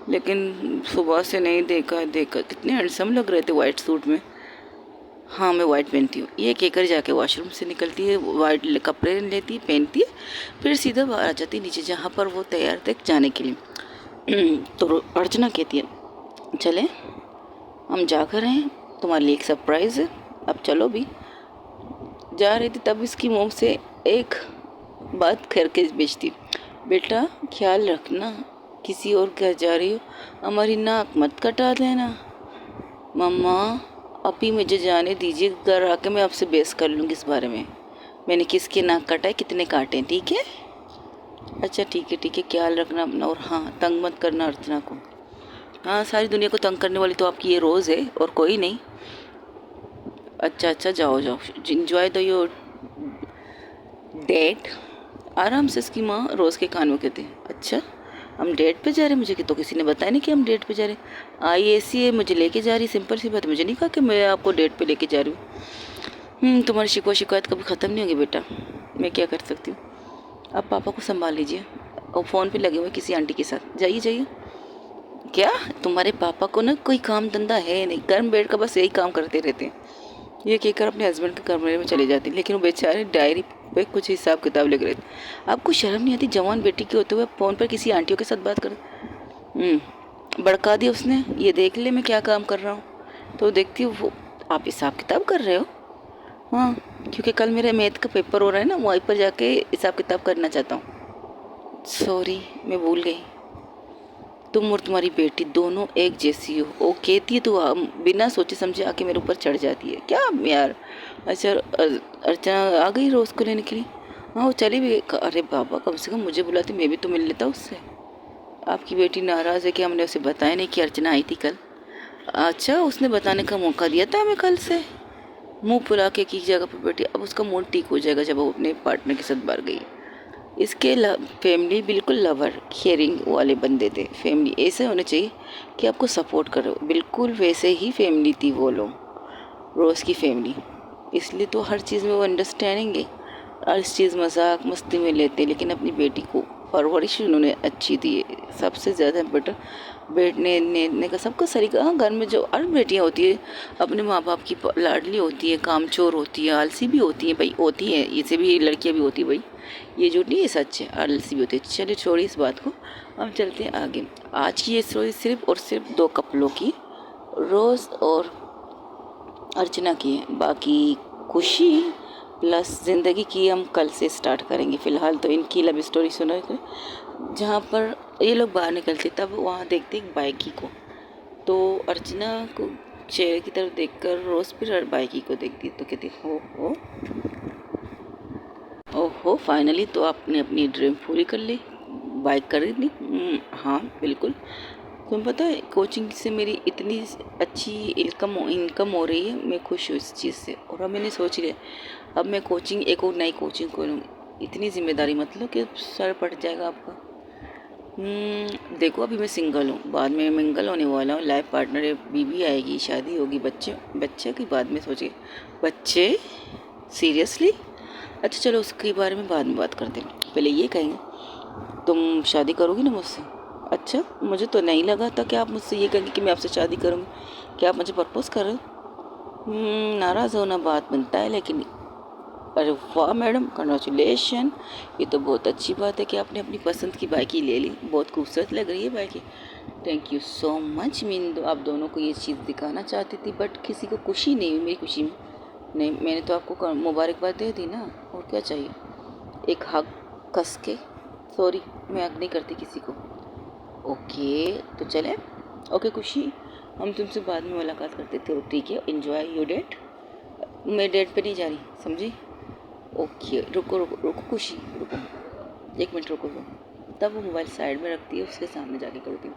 लेकिन सुबह से नहीं देखा, कितने हैंडसम लग रहे थे वाइट सूट में। हाँ, मैं वाइट पहनती हूँ। ये कहकर जाके वॉशरूम से निकलती है, वाइट कपड़े लेती है, पहनती है, फिर सीधा बाहर आ जाती है नीचे, जहाँ पर वो तैयार थे जाने के लिए। तो अर्चना कहती है चले, हम जाकर हैं, तुम्हारे लिए एक सरप्राइज़ है, अब चलो भी। जा रही थी तब इसकी मुँह से एक बात करके बेचती, बेटा ख्याल रखना, किसी और घर जा रही हो, हमारी नाक मत कटा देना। मम्मा अभी मुझे जाने दीजिए, घर आके मैं आपसे बहस कर लूँगी इस बारे में, मैंने किसके नाक काटा है, कितने काटे हैं, ठीक है? अच्छा ठीक है, ख्याल रखना अपना, और हाँ, तंग मत करना अर्चना को। हाँ, सारी दुनिया को तंग करने वाली तो आपकी ये रोज़ है और कोई नहीं। अच्छा, जाओ इंजॉय द योर डेट। आराम से इसकी माँ रोज़ के कान में कहती, अच्छा हम डेट पे जा रहे हैं, मुझे तो किसी ने बताया नहीं कि हम डेट पे जा रहे हैं। आई ऐसी है, मुझे लेके जा रही, सिंपल सी बात, मुझे नहीं कहा कि मैं आपको डेट पे लेके जा रही हूँ। तुम्हारी शिकायत कभी ख़त्म नहीं होगी बेटा, मैं क्या कर सकती हूँ। आप पापा को संभाल लीजिए, और फ़ोन पे लगे हुए किसी आंटी के साथ, जाइए। क्या तुम्हारे पापा को ना कोई काम धंधा है नहीं, घर में बैठ कर बस यही काम करते रहते हैं, ये कहकर अपने हस्बैंड के कमरे में चले जाते हैं। लेकिन वो बेचारे डायरी पे कुछ हिसाब किताब लिख रहे थे। आपको शर्म नहीं आती, जवान बेटी के होते हुए फ़ोन पर किसी आंटियों के साथ बात कर। भड़का दिया उसने, ये देख ले मैं क्या काम कर रहा हूँ, तो देखती हूँ वो आप हिसाब किताब कर रहे हो। हाँ, क्योंकि कल मेरे मैथ का पेपर हो रहा है ना, वहीं पर जाके हिसाब किताब करना चाहता हूँ। सॉरी, मैं भूल गई, तुम और तुम्हारी बेटी दोनों एक जैसी हो। वो कहती है तो बिना सोचे समझे आके मेरे ऊपर चढ़ जाती है, क्या यार। अच्छा, अर्चना आ गई रोज़ को लेने के लिए? हाँ, वो चली भी गई। अरे बाबा, कम से कम मुझे बुलाती, मैं भी तो मिल लेता उससे। आपकी बेटी नाराज़ है कि हमने उसे बताया नहीं कि अर्चना आई थी कल? अच्छा, उसने बताने का मौका दिया था हमें कल से, मुँह फुला के की जगह पर बैठी। अब उसका मूड ठीक हो जाएगा जब वो अपने पार्टनर के साथ बाहर गई। इसके फैमिली बिल्कुल लवर केयरिंग वाले बंदे थे। फैमिली ऐसे होने चाहिए कि आपको सपोर्ट करो, बिल्कुल वैसे ही फैमिली थी वो लोग, रोज़ की फैमिली। इसलिए तो हर चीज़ में वो अंडरस्टैंडिंग है, हर चीज़ मजाक मस्ती में लेते, लेकिन अपनी बेटी को परवरिश उन्होंने अच्छी दी है। सबसे ज़्यादा इम्पोर्टेंट बैठने लेने का सबका सलीका। हाँ, घर में जो हर बेटियाँ होती है अपने माँ बाप की लाडली होती है, कामचोर होती है, आलसी भी होती है भाई, होती है, इसे भी लड़कियाँ भी होती है भाई, ये झूठ नहीं है, सच है, आलसी भी होती है। चलिए छोड़िए इस बात को, हम चलते हैं आगे। आज की ये स्टोरी सिर्फ और सिर्फ दो कपलों की, रोज़ और अर्चना की है। बाकी खुशी प्लस ज़िंदगी की हम कल से स्टार्ट करेंगे। फ़िलहाल तो इनकी लव स्टोरी सुना है, जहाँ पर ये लोग बाहर निकलते तब वहाँ देखते एक बाइकी को, तो अर्चना को चेहरे की तरफ देखकर रोज़ फिर बाइकी को देखती तो कहती हो ओहो, फाइनली तो आपने अपनी ड्रीम पूरी कर ली, बाइक खरीद ली। हाँ बिल्कुल, तुम्हें पता है कोचिंग से मेरी इतनी अच्छी इनकम हो रही है, मैं खुश हूँ इस चीज़ से। और अब मैंने सोच लिया अब मैं कोचिंग एक और नई कोचिंग खोलूँगी। इतनी जिम्मेदारी मतलब कि सर पट जाएगा आपका। देखो अभी मैं सिंगल हूँ, बाद में मिंगल होने वाला हूँ, लाइफ पार्टनर है, बीवी आएगी, शादी होगी, बच्चे की बाद में सोचिए। बच्चे सीरियसली? अच्छा चलो उसके बारे में बाद में बात करते हैं, पहले ये कहेंगे तुम शादी करोगी ना मुझसे? अच्छा, मुझे तो नहीं लगा था कि आप मुझसे ये कहेंगे कि मैं आपसे शादी करूँगी। क्या आप मुझे प्रपोज कर रहे हो? नाराज़ होना बात बनता है, लेकिन अरे वाह मैडम, कंग्रेचुलेशन, ये तो बहुत अच्छी बात है कि आपने अपनी पसंद की बाइक ही ले ली, बहुत खूबसूरत लग रही है bike. Thank you so much. Mean आप दोनों को ये चीज़ दिखाना चाहती थी, बट किसी को खुशी नहीं हुई मेरी खुशी में। नहीं, मैंने तो आपको मुबारकबाद दे दी ना, और क्या चाहिए? एक हक कस के। सॉरी, मैं हक नहीं करती किसी को। ओके तो चले। ओके खुशी, हम तुमसे बाद में मुलाकात करते थे, ठीक है, एंजॉय योर डेट। मैं डेट पे नहीं जा रही, समझी? ओके, रुको रुको रुको खुशी, रुको 1 मिनट रुको। तब वो मोबाइल साइड में रखती है, उसके सामने जाके करती हूँ।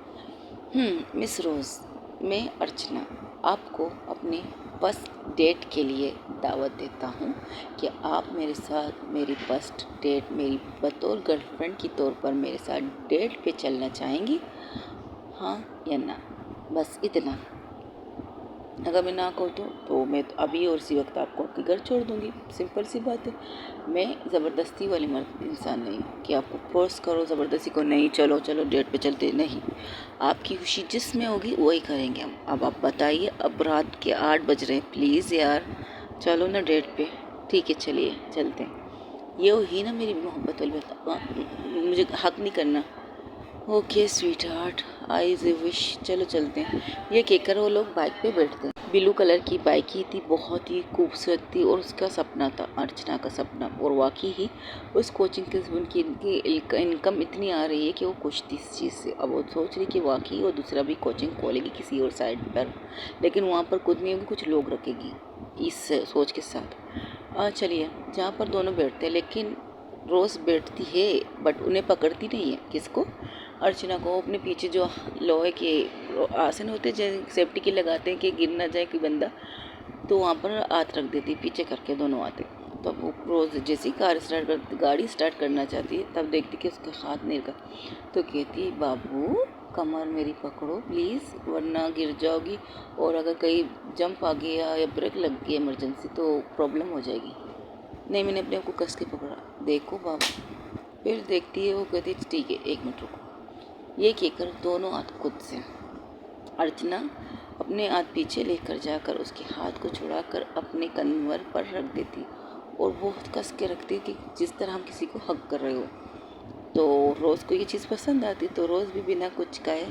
मिस रोज़, मैं अर्चना आपको अपने फर्स्ट डेट के लिए दावत देता हूँ कि आप मेरे साथ मेरी फर्स्ट डेट, मेरी बतौर गर्लफ्रेंड के तौर पर मेरे साथ डेट पे चलना चाहेंगी, हाँ या ना? बस इतना। अगर मैं ना कहूँ तो मैं तो अभी और इसी वक्त आपको आपके घर छोड़ दूँगी, सिंपल सी बात है। मैं ज़बरदस्ती वाली मर्द इंसान नहीं हूँ कि आपको फोर्स करो ज़बरदस्ती को, नहीं चलो चलो डेट पे चलते, नहीं। आपकी खुशी जिसमें होगी वही करेंगे हम। अब आप बताइए, अब रात के 8 बज रहे हैं, प्लीज़ यार चलो ना डेट पे। ठीक है चलिए चलते हैं। ये हुई ना मेरी मोहब्बत वाली बात, मुझे हक नहीं करना। Okay sweet heart, I wish, चलो चलते हैं। ये कहकर वो लोग बाइक पे बैठते हैं। ब्लू कलर की बाइक ही थी, बहुत ही खूबसूरत थी, और उसका सपना था, अर्चना का सपना। और वाकई ही उस कोचिंग के उनकी इनकम इतनी आ रही है कि वो खुश थी इस चीज़ से। अब वो सोच रही कि वाकई वो दूसरा भी कोचिंग खोलेगी किसी और साइड पर, लेकिन वहाँ पर खुद नहीं होगी, कुछ लोग रखेगी इस सोच के साथ। चलिए, जहाँ पर दोनों बैठते हैं, लेकिन रोज़ बैठती है बट उन्हें पकड़ती नहीं है। किसको? अर्चना को। अपने पीछे जो लोहे के आसन होते हैं, सेफ्टी के लगाते हैं कि गिर ना जाए कोई बंदा, तो वहाँ पर हाथ रख देती, पीछे करके दोनों आते। तब वो रोज़ जैसी गाड़ी स्टार्ट करना चाहती है, तब देखती कि उसका हाथ नहीं रखा, तो कहती है बाबू कमर मेरी पकड़ो प्लीज़, वरना गिर जाओगी, और अगर कहीं जंप आ गया या ब्रेक लग गई इमरजेंसी तो प्रॉब्लम हो जाएगी। नहीं, मैंने अपने आप को कस के पकड़ा, देखो बाबू। फिर देखती है, वो कहती है ठीक है 1 मिनट रुको। ये कहकर दोनों हाथ खुद से अर्चना अपने हाथ पीछे लेकर जाकर उसके हाथ को छुड़ाकर अपने कन्वर पर रख देती, और बहुत कस के रखती कि जिस तरह हम किसी को हक कर रहे हो। तो रोज़ को ये चीज़ पसंद आती, तो रोज़ भी बिना कुछ कहे,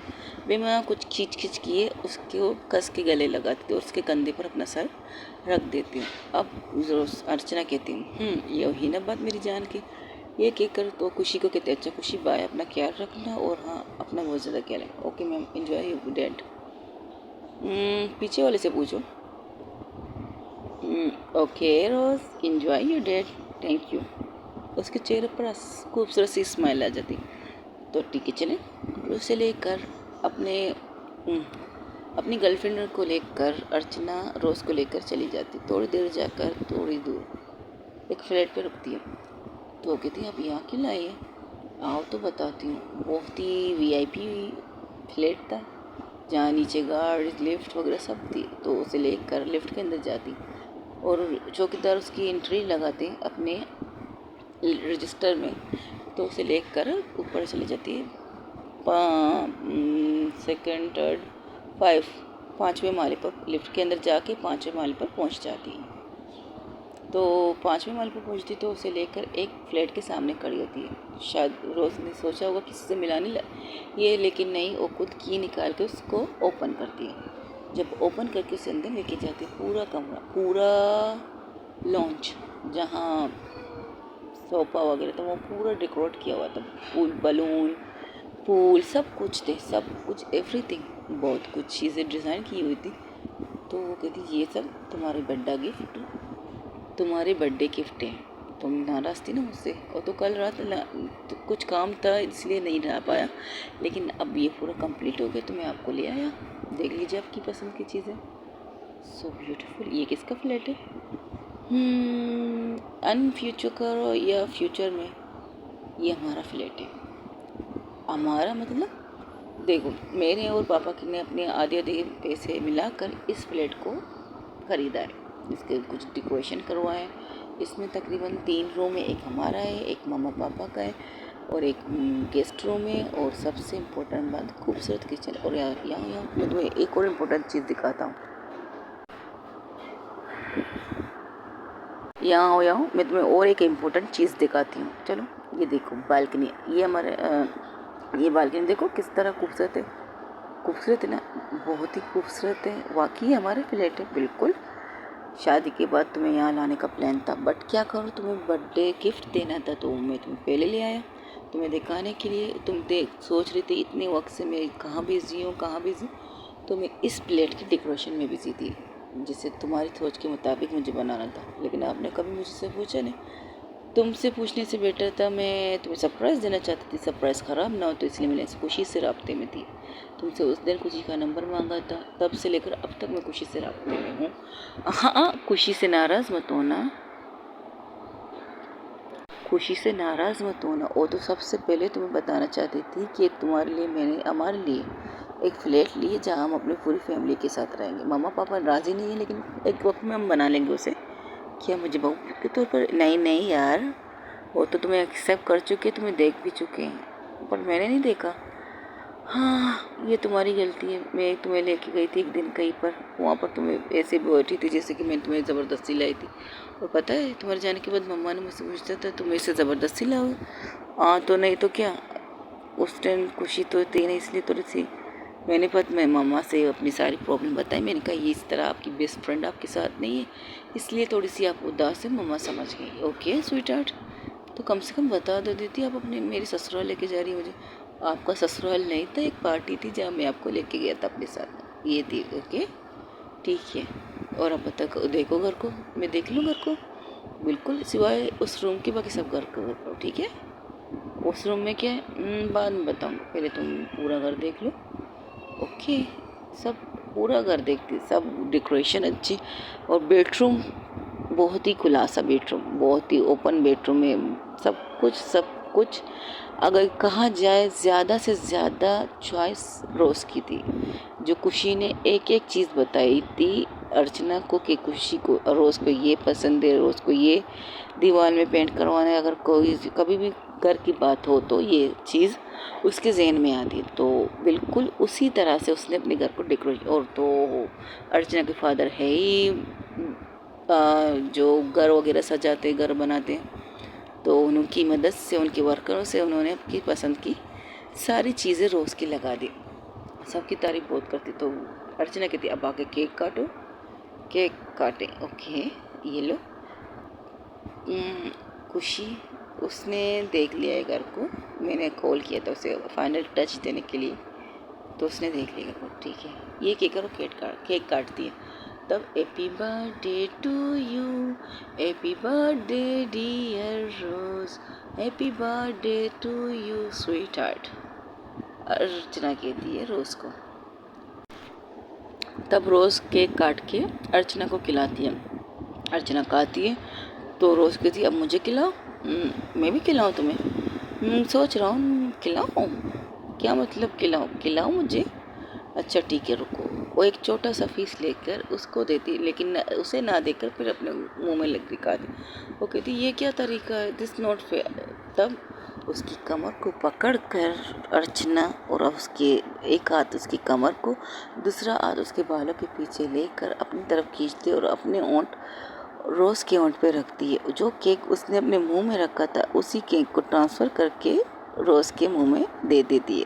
बिना कुछ खींच किए उसको कस के गले लगाती और उसके कंधे पर अपना सर रख देती हूँ। अब रोज़ अर्चना कहती हूँ ये ही ना बात मेरी जान की। ये कहकर तो खुशी को कहते अच्छा खुशी बाय, अपना ख्याल रखना, और हाँ अपना बहुत ज़्यादा ख्याल है। Okay ma'am, enjoy your date. पीछे वाले से पूछो। Okay Rose, enjoy your date, thank you. उसके चेहरे पर खूबसूरत सी स्माइल आ जाती। तो ठीक है चले, उसे लेकर अपनी गर्लफ्रेंड को लेकर अर्चना रोज़ को लेकर चली जाती। थोड़ी देर जाकर थोड़ी दूर एक फ्लैट पे रुकती है। तो वो कहती आप यहाँ क्यों लाई है? आओ तो बताती हूँ। बहुत ही वीआईपी फ्लैट था, जहाँ नीचे गार्ड लिफ्ट वगैरह सब थी। तो उसे लेकर लिफ्ट के अंदर जाती और चौकीदार उसकी एंट्री लगाते अपने रजिस्टर में। तो उसे लेकर ऊपर चली जाती है, सेकंड थर्ड फाइव 5वें माले पर, लिफ्ट के अंदर जाके 5वें माले पर पहुंच जाती है। तो 5वें माले पर पहुंचती तो उसे लेकर एक फ्लैट के सामने खड़ी होती है। शायद रोज़ ने सोचा होगा किसी से मिलाने ये, लेकिन नहीं, वो खुद की निकाल के उसको ओपन करती है। जब ओपन करके उसे अंदर लेके जाती है, पूरा कमरा, पूरा लॉन्च, जहाँ सोफ़ा वगैरह था वो पूरा डेकोरेट किया हुआ था, फूल, बलून, फूल, सब कुछ थे, सब कुछ, एवरीथिंग, बहुत कुछ चीज़ें डिज़ाइन की हुई थी। तो वो कहती ये सब तुम्हारे बर्थडे गिफ्ट है। तुम नाराज़ थी ना मुझसे, और तो कल रात तो कुछ काम था इसलिए नहीं रह पाया, लेकिन अब ये पूरा कंप्लीट हो गया तो मैं आपको ले आया। देख लीजिए आपकी पसंद की चीज़ें। So beautiful. ये किसका फ्लैट है? अन फ्यूचर करो या फ्यूचर में, ये हमारा फ्लैट है। हमारा मतलब देखो, मेरे और पापा ने अपने आधे पैसे मिलाकर इस फ्लैट को ख़रीदा है। इसके कुछ डेकोरेशन करवाए। इसमें तकरीबन 3 रूम है, एक हमारा है, एक मामा पापा का है और एक गेस्ट रूम है, और सबसे इम्पोर्टेंट बात खूबसूरत किचन। और यहाँ मैं तुम्हें एक और इम्पोर्टेंट चीज़ दिखाता हूँ। यहाँ मैं तुम्हें और एक इम्पोर्टेंट चीज़ दिखाती हूँ। चलो, ये देखो बालकनी, ये हमारे ये बालकनी देखो किस तरह खूबसूरत है। खूबसूरत है ना, बहुत ही खूबसूरत है। वाकई हमारे फ्लैट है बिल्कुल। शादी के बाद तुम्हें यहाँ लाने का प्लान था, बट क्या करूँ, तुम्हें बर्थडे गिफ्ट देना था तो मैं तुम्हें पहले ले आया, तुम्हें दिखाने के लिए। तुम सोच रही थी इतने वक्त से मैं कहाँ बिज़ी हूँ, तो मैं इस प्लेट की डेकोरेशन में बिज़ी थी, जिसे तुम्हारी सोच के मुताबिक मुझे बनाना था। लेकिन आपने कभी मुझसे पूछा नहीं। तुमसे पूछने से बेटर था मैं तुम्हें सरप्राइज़ देना चाहती थी, सरप्राइज़ ख़राब ना हो, तो इसलिए मैंने खुशी से राब्ते में थी। तुमसे उस दिन खुशी का नंबर मांगा था, तब से लेकर अब तक मैं खुशी से राब्ते में हूँ। हाँ, खुशी से नाराज़ मत होना, खुशी से नाराज़ मत होना। और तो सबसे पहले तुम्हें बताना चाहती थी कि तुम्हारे लिए मैंने हमारे लिए एक फ्लैट ली है, जहाँ हम अपनी पूरी फैमिली के साथ रहेंगे। मामा पापा राज़ी नहीं है, लेकिन एक वक्त में हम बना लेंगे उसे। क्या मुझे बहू के तौर पर? नहीं यार, वो तो तुम्हें एक्सेप्ट कर चुके, तुम्हें देख भी चुके हैं, पर मैंने नहीं देखा। हाँ, ये तुम्हारी गलती है। मैं तुम्हें लेके गई थी एक दिन कहीं पर, वहाँ पर तुम्हें ऐसे बैठी थी जैसे कि मैं तुम्हें ज़बरदस्ती लाई थी। और पता है, तुम्हारे जाने के बाद मम्मा ने मुझसे पूछा था तुम इसे ज़बरदस्ती लाओ? हाँ, तो नहीं तो क्या, उस टाइम खुशी तो थी नहीं, इसलिए थोड़ी सी मैं मम्मा से अपनी सारी प्रॉब्लम बताई। मैंने कहा ये इस तरह आपकी बेस्ट फ्रेंड आपके साथ नहीं है, इसलिए थोड़ी सी आप उदास है। मम्मा समझ गई। ओके स्वीट हार्ट, तो कम से कम बता दो देती, आप अपने मेरे ससुराल लेके जा रही है मुझे। आपका ससुराल नहीं था, एक पार्टी थी जहाँ मैं आपको लेके गया था अपने साथ, ये थी। ओके ठीक है। और अब बता, देखो घर को, मैं देख लूँ घर को बिल्कुल, सिवाय उस रूम के बाकी सब घर को। ठीक है, उस रूम में क्या है बाद में बताऊँगा, पहले तुम पूरा घर देख लो। ओके, सब पूरा घर देखती, सब डेकोरेशन अच्छी, और बेडरूम बहुत ही खुलासा बेडरूम, बहुत ही ओपन बेडरूम है। सब कुछ अगर कहा जाए, ज़्यादा से ज़्यादा चॉइस रोज़ की थी। जो खुशी ने एक एक चीज़ बताई थी अर्चना को कि खुशी को, रोज़ को ये पसंद है, रोज़ को ये दीवार में पेंट करवाना है। अगर कोई कभी भी घर की बात हो तो ये चीज़ उसके जहन में आती, तो बिल्कुल उसी तरह से उसने अपने घर को डेकोरेट। और तो अर्चना के फादर है ही जो घर वगैरह सजाते, घर बनाते, तो उनकी मदद से, उनके वर्करों से उन्होंने अपनी पसंद की सारी चीज़ें रोज़ की लगा दी। सबकी तारीफ बहुत करती। तो अर्चना कहती अब आके केक काटो, केक काटें। ओके, ये लो। खुशी, उसने देख लिया है घर को, मैंने कॉल किया था उसे फाइनल टच देने के लिए, तो उसने देख लिया घर को। ठीक है, ये केक करो, केक काटती है। तब happy birthday to you, happy birthday dear Rose, happy birthday to you sweetheart, Archana कहती है रोज़ को। तब रोज़ केक काट के अर्चना को खिलाती है। अर्चना खाती है तो रोज़ कहती है अब मुझे खिलाओ। मैं भी खिलाऊँ तुम्हें? सोच रहा हूँ खिलाऊँ। क्या मतलब खिलाऊँ? खिलाऊँ मुझे? अच्छा ठीक है रुको। वो एक छोटा सा पीस लेकर उसको देती, लेकिन उसे ना देकर फिर अपने मुंह में लग दिखाती। वो कहती ये क्या तरीका है, दिस नॉट फेयर। तब उसकी कमर को पकड़ कर अर्चना और उसके एक हाथ उसकी कमर को, दूसरा हाथ उसके बालों के पीछे लेकर अपनी तरफ खींचती और अपने ओंठ रोज़ के ओंठ पे रखती है। जो केक उसने अपने मुंह में रखा था उसी केक को ट्रांसफ़र करके रोज़ के मुंह में दे देती है।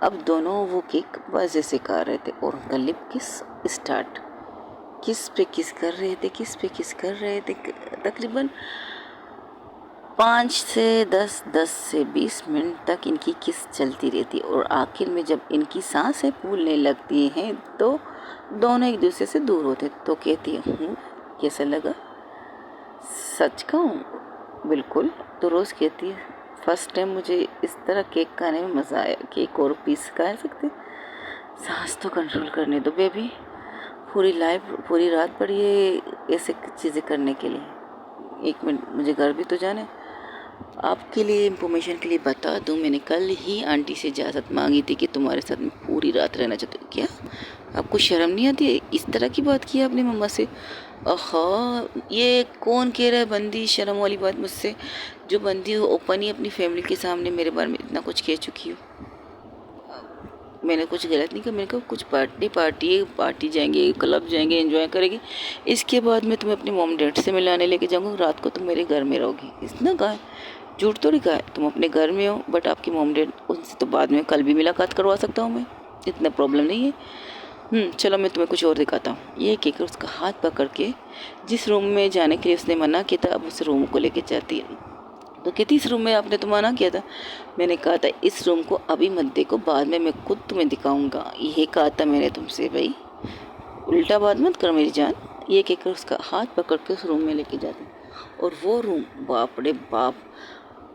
अब दोनों वो केक मज़े से खा रहे थे और उनका लिप किस स्टार्ट। किस पे किस कर रहे थे, किस पे किस कर रहे थे। तकरीबन 5 से 10, 10 से 20 मिनट तक इनकी किस चलती रहती है और आखिर में जब इनकी सांसें फूलने लगती हैं तो दोनों एक दूसरे से दूर होते। तो कहती है कैसा लगा? सच कहूँ बिल्कुल। तो रोज़ कहती है फर्स्ट टाइम मुझे इस तरह केक खाने में मज़ा आया। केक और पीस खा सकते, सांस तो कंट्रोल करने दो बेबी। पूरी रात पड़ी है ऐसे चीज़ें करने के लिए। 1 मिनट मुझे घर भी तो जाना है। आपके लिए इंफॉर्मेशन के लिए बता दूं, मैंने कल ही आंटी से इजाज़त मांगी थी कि तुम्हारे साथ मैं पूरी रात रहना चाहती हूँ। क्या आपको शर्म नहीं आती है? इस तरह की बात की आपने मम्मा से? आहा, ये कौन कह रहा है बंदी शर्म वाली बात मुझसे? जो बंदी हो ओपन ही अपनी फैमिली के सामने मेरे बारे में इतना कुछ कह चुकी हूँ। मैंने कुछ गलत नहीं किया। मैंने कहा कुछ पार्टी जाएंगे, क्लब जाएंगे, एंजॉय करेंगे, इसके बाद मैं तुम्हें अपने मॉम डैड से मिलाने लेके जाऊँगा। रात को तुम मेरे घर में रहोगी। इतना कहा है, झूठ तो नहीं कहा है। तुम अपने घर में हो बट आपकी मॉम डैड, उनसे तो बाद में कल भी मुलाकात करवा सकता हूँ मैं, इतना प्रॉब्लम नहीं है। चलो मैं तुम्हें कुछ और दिखाता हूँ। ये कहकर उसका हाथ पकड़ के जिस रूम में जाने के लिए उसने मना किया था अब उस रूम को लेके जाती है। तो कहती इस रूम में आपने तो मना किया था। मैंने कहा था इस रूम को अभी मत देखो, बाद में मैं खुद तुम्हें दिखाऊंगा। ये कहा था मैंने तुमसे भाई, उल्टा बात मत कर मेरी जान। ये कहकर उसका हाथ पकड़ के उस रूम में लेके जाती और वो रूम बाप रे बाप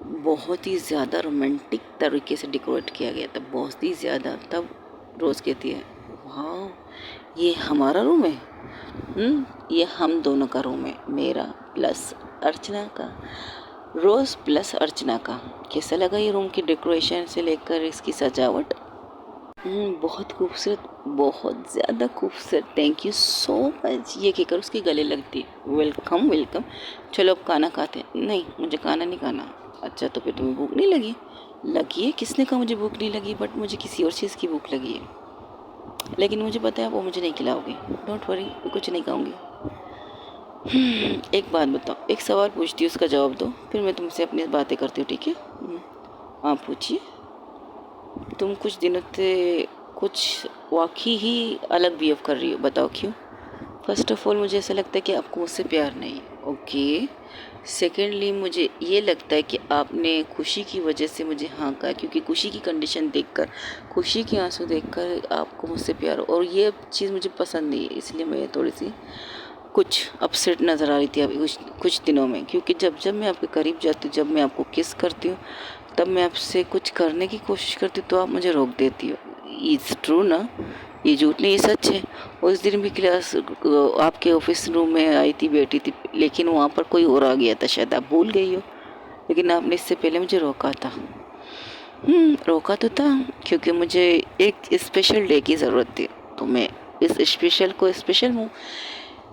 बहुत ही ज़्यादा रोमांटिक तरीके से डेकोरेट किया गया था, बहुत ही ज़्यादा। तब रोज़ कहती है वाह ये हमारा रूम है। ये हम दोनों का रूम है, मेरा प्लस अर्चना का, रोज़ प्लस अर्चना का। कैसा लगा ये रूम की डेकोरेशन से लेकर इसकी सजावट? बहुत खूबसूरत, बहुत ज़्यादा खूबसूरत। Thank you so much. ये कहकर उसके गले लगती है। Welcome welcome. चलो अब खाना खाते हैं। नहीं मुझे खाना नहीं खाना। अच्छा तो फिर तुम्हें भूख नहीं लगी? लगी है, किसने कहा मुझे भूख नहीं लगी? बट मुझे किसी और चीज़ की भूख लगी है, लेकिन मुझे पता है वो मुझे नहीं खिलाओगे। डोंट वरी, कुछ नहीं खाऊंगी। एक बात बताओ, एक सवाल पूछती हूँ उसका जवाब दो, फिर मैं तुमसे अपनी बातें करती हूँ, ठीक है? आप पूछिए। तुम कुछ दिनों से कुछ वाकई ही अलग बिहेव कर रही हो, बताओ क्यों? फर्स्ट ऑफ ऑल मुझे ऐसा लगता है कि आपको मुझसे प्यार नहीं, ओके। सेकेंडली मुझे ये लगता है कि आपने खुशी की वजह से मुझे हाँ कहा, क्योंकि खुशी की कंडीशन देखकर, खुशी के आंसू देखकर आपको मुझसे प्यार, और ये चीज़ मुझे पसंद नहीं है, इसलिए मैं थोड़ी सी कुछ अपसेट नज़र आ रही थी अभी कुछ दिनों में। क्योंकि जब जब मैं आपके करीब जाती हूँ, जब मैं आपको किस करती हूँ, तब मैं आपसे कुछ करने की कोशिश करती हूँ तो आप मुझे रोक देती हो। इट्स ट्रू ना, ये झूठ नहीं, ये सच है। उस दिन भी क्लास आपके ऑफिस रूम में आई थी, बैठी थी, लेकिन वहाँ पर कोई और आ गया था, शायद आप भूल गई हो, लेकिन आपने इससे पहले मुझे रोका था। रोका तो था क्योंकि मुझे एक स्पेशल डे की ज़रूरत थी, तो मैं इस स्पेशल को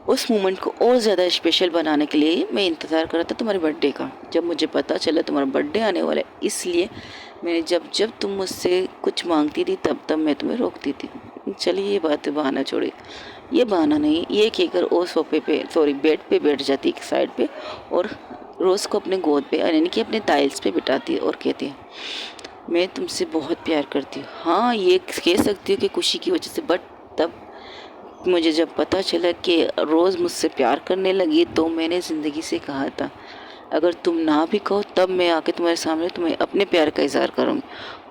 उस मोमेंट को और ज़्यादा स्पेशल बनाने के लिए मैं इंतज़ार कर रहा था तुम्हारे बर्थडे का। जब मुझे पता चला तुम्हारा बर्थडे आने वाला है, इसलिए मैंने जब जब तुम मुझसे कुछ मांगती थी तब तब मैं तुम्हें रोकती थी। चलिए ये बात बहाना छोड़े, ये बहाना नहीं, ये कहकर वो बेड पे बैठ जाती एक साइड पे और रोज़ को अपने गोद पे यानी कि अपने टाइल्स पे बिठाती है और कहती है मैं तुमसे बहुत प्यार करती हूँ। हाँ ये कह सकती हूँ कि खुशी की वजह से, बट तब मुझे जब पता चला कि रोज़ मुझसे प्यार करने लगी तो मैंने ज़िंदगी से कहा था अगर तुम ना भी कहो तब मैं आके तुम्हारे सामने तुम्हें अपने प्यार का इज़हार करूँगी,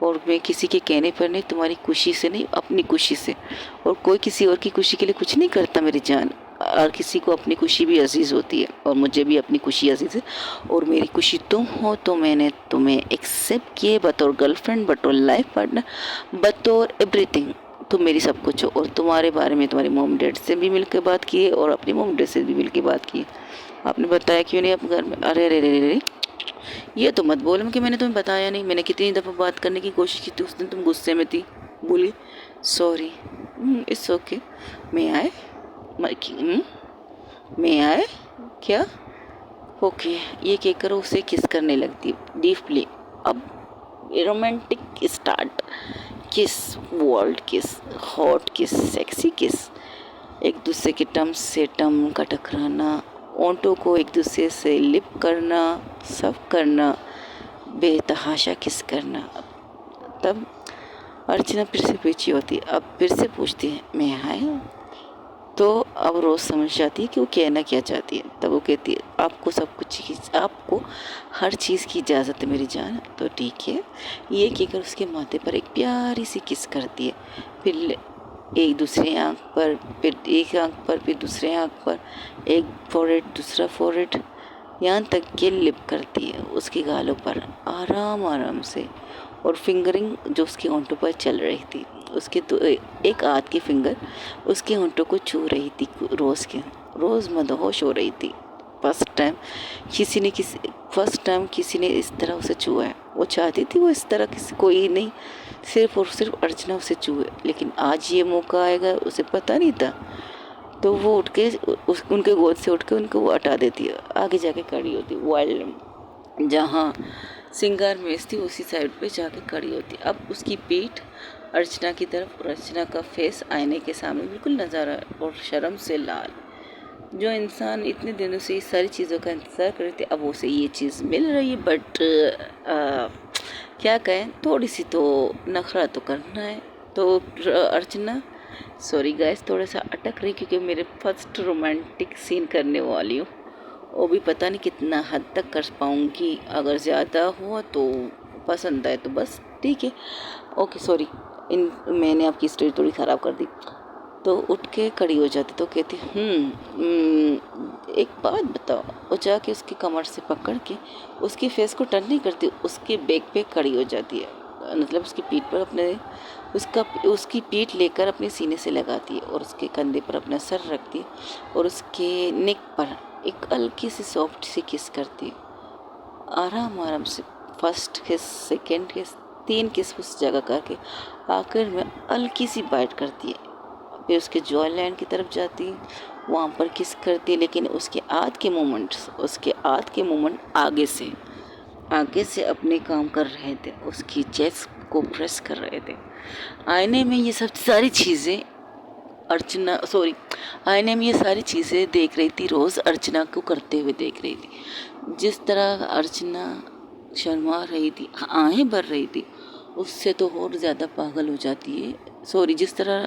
और मैं किसी के कहने पर नहीं, तुम्हारी खुशी से नहीं, अपनी खुशी से। और कोई किसी और की खुशी के लिए कुछ नहीं करता मेरी जान, और किसी को अपनी खुशी भी अजीज़ होती है, और मुझे भी अपनी खुशी अजीज़ है। और मेरी खुशी तुम हो, तो मैंने तुम्हें एक्सेप्ट किए बतौर गर्लफ्रेंड, बतौर लाइफ पार्टनर, बतौर एवरीथिंग। तुम मेरी सब कुछ हो। और तुम्हारे बारे में तुम्हारे मॉम डैड से भी मिल के बात की है और अपनी मॉम डैड से भी मिल के बात की है। आपने बताया क्यों नहीं आप घर में? अरे अरे अरे अरे, ये तो मत बोलो कि मैंने तुम्हें बताया नहीं। मैंने कितनी दफ़ा बात करने की कोशिश की थी, उस दिन तुम गुस्से में थी। बोली सॉरी। It's okay. मैं आए मैं आए क्या? ओके। ये कहकर उसे किस करने लगती डीपली। अब रोमांटिक स्टार्ट। किस, वर्ल्ड किस, हॉट किस, सेक्सी किस, एक दूसरे के टर्म से टर्म का टकराना, ओंठों को एक दूसरे से लिप करना, सब करना, बेतहाशा किस करना। तब अर्चना फिर से पीछे होती, अब फिर से पूछती है मैं आए। तो अब रोज़ समझ जाती है कि वो कहना क्या चाहती है। तब वो कहती है आपको सब कुछ की, आपको हर चीज़ की इजाज़त है मेरी जान। तो ठीक है। ये कहकर उसके माथे पर एक प्यारी सी किस करती है, फिर एक दूसरे आँख पर, फिर एक आँख पर, फिर दूसरे आँख पर, एक फोरहेड दूसरा फोरहेड, यहाँ तक कि लिप करती है उसके गालों पर आराम आराम से। और फिंगरिंग जो उसके होंठों पर चल रही थी, उसके तो एक हाथ की फिंगर उसके होंठों को छू रही थी। रोज़ मदहोश हो रही थी। फर्स्ट टाइम किसी ने इस तरह उसे छुआ है। वो चाहती थी वो इस तरह किसी, कोई नहीं, सिर्फ और सिर्फ अर्चना उसे छुए। लेकिन आज ये मौका आएगा उसे पता नहीं था। तो वो उठ के उनके गोद से उठ के उनको वो हटा देती है, आगे जाके खड़ी होती वाइल्ड जहाँ सिंगार मेज थी उसी साइड पे जाके खड़ी होती। अब उसकी पीठ अर्चना की तरफ, और अर्चना का फेस आईने के सामने बिल्कुल नज़र आ, और शर्म से लाल। जो इंसान इतने दिनों से इस सारी चीज़ों का इंतज़ार कर रहे थे, अब उसे ये चीज़ मिल रही है। बट क्या कहें, थोड़ी सी तो नखरा तो करना है। तो अर्चना, सॉरी गाइस, थोड़ा सा अटक रही क्योंकि मेरे फर्स्ट रोमांटिक सीन करने वाली हूँ। वो भी पता नहीं कितना हद तक कर पाऊँगी। अगर ज़्यादा हुआ तो पसंद आए तो बस ठीक है। ओके सॉरी, मैंने आपकी स्टोरी थोड़ी ख़राब कर दी। तो उठ के खड़ी हो जाती तो कहती एक बात बताओ। वो जाके उसकी कमर से पकड़ के उसकी फेस को टर्न नहीं करती, उसके बैक पे खड़ी हो जाती है। मतलब उसकी पीठ पर उसकी पीठ लेकर अपने सीने से लगाती है और उसके कंधे पर अपना सर रखती है और उसके नेक पर एक हल्की सी सॉफ्ट सी किस करती है, आराम आराम से। फर्स्ट किस, सेकेंड किस, 3 किस उस जगह करके आखिर में हल्की सी बाइट करती है। फिर उसके जॉय लाइन की तरफ जाती है, वहाँ पर किस करती है। लेकिन उसके हाथ के मूवमेंट आगे से अपने काम कर रहे थे, उसकी चेस्ट को प्रेस कर रहे थे। आईने में ये सब सारी चीज़ें आईने में ये सारी चीज़ें देख रही थी, रोज़ अर्चना को करते हुए देख रही थी। जिस तरह अर्चना शर्मा रही थी, आहें भर रही थी, उससे तो और ज़्यादा पागल हो जाती है। जिस तरह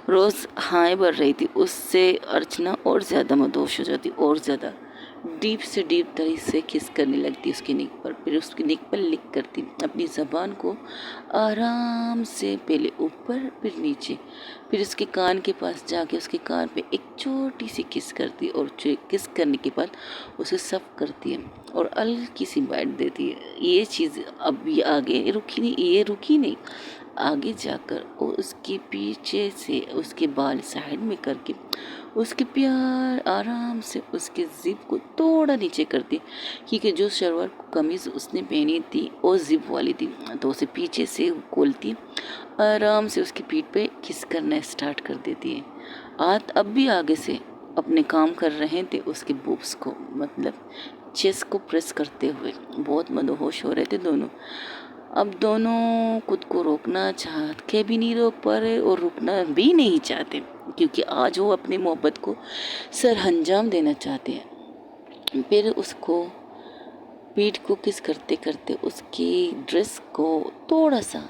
रोज़ हाएं भर रही थी, उससे अर्चना और ज़्यादा मदहोश हो जाती, और ज़्यादा डीप से डीप तरह से किस करने लगती उसकी नेक पर। फिर उसकी नेक पर लिक करती अपनी ज़बान को आराम से, पहले ऊपर फिर नीचे, फिर उसके कान के पास जाके उसके कान पे एक छोटी सी किस करती और किस करने के बाद उसे सफ करती है और हल्की सी बाइट देती है। ये चीज़ अब ये आगे रुकी नहीं, आगे जाकर वो उसके पीछे से उसके बाल साइड में करके उसके प्यार आराम से उसके जिप को थोड़ा नीचे करती, क्योंकि जो शलवार कमीज़ उसने पहनी थी वो जिप वाली थी। तो उसे पीछे से खोलती, आराम से उसकी पीठ पे किस करना स्टार्ट कर देती है। हाथ अब भी आगे से अपने काम कर रहे थे, उसके बूब्स को, मतलब चेस्ट को प्रेस करते हुए। बहुत मदहोश हो रहे थे दोनों। अब दोनों खुद को रोकना चाह के भी नहीं रोक पा रहे और रुकना भी नहीं चाहते, क्योंकि आज वो अपनी मोहब्बत को सरअंजाम देना चाहते हैं। फिर उसको पीठ को किस करते करते उसकी ड्रेस को थोड़ा सा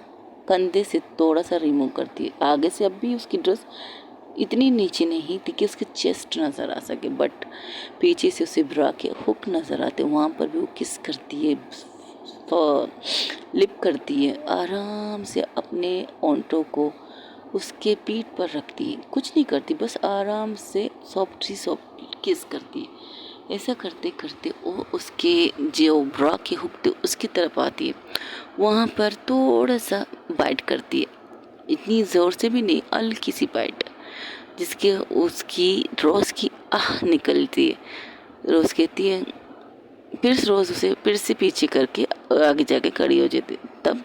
कंधे से थोड़ा सा रिमूव करती है। आगे से अब भी उसकी ड्रेस इतनी नीचे नहीं थी कि उसके चेस्ट नज़र आ सके, बट पीछे से उसे ब्रा के हुक नज़र आते, वहाँ पर भी वो किस करती है, लिप करती है, आराम से अपने ओंठों को उसके पीठ पर रखती है। कुछ नहीं करती, बस आराम से सॉफ्ट किस करती है। ऐसा करते करते वो उसके जो ब्रा के हुक थे उसकी तरफ आती है, वहाँ पर थोड़ा सा बाइट करती है, इतनी ज़ोर से भी नहीं, हल्की सी बाइट, जिसके उसकी रोज़ की आह निकलती है। रोज़ कहती है फिर रोज़ उसे फिर से पीछे करके आगे जाके खड़ी हो जाती। तब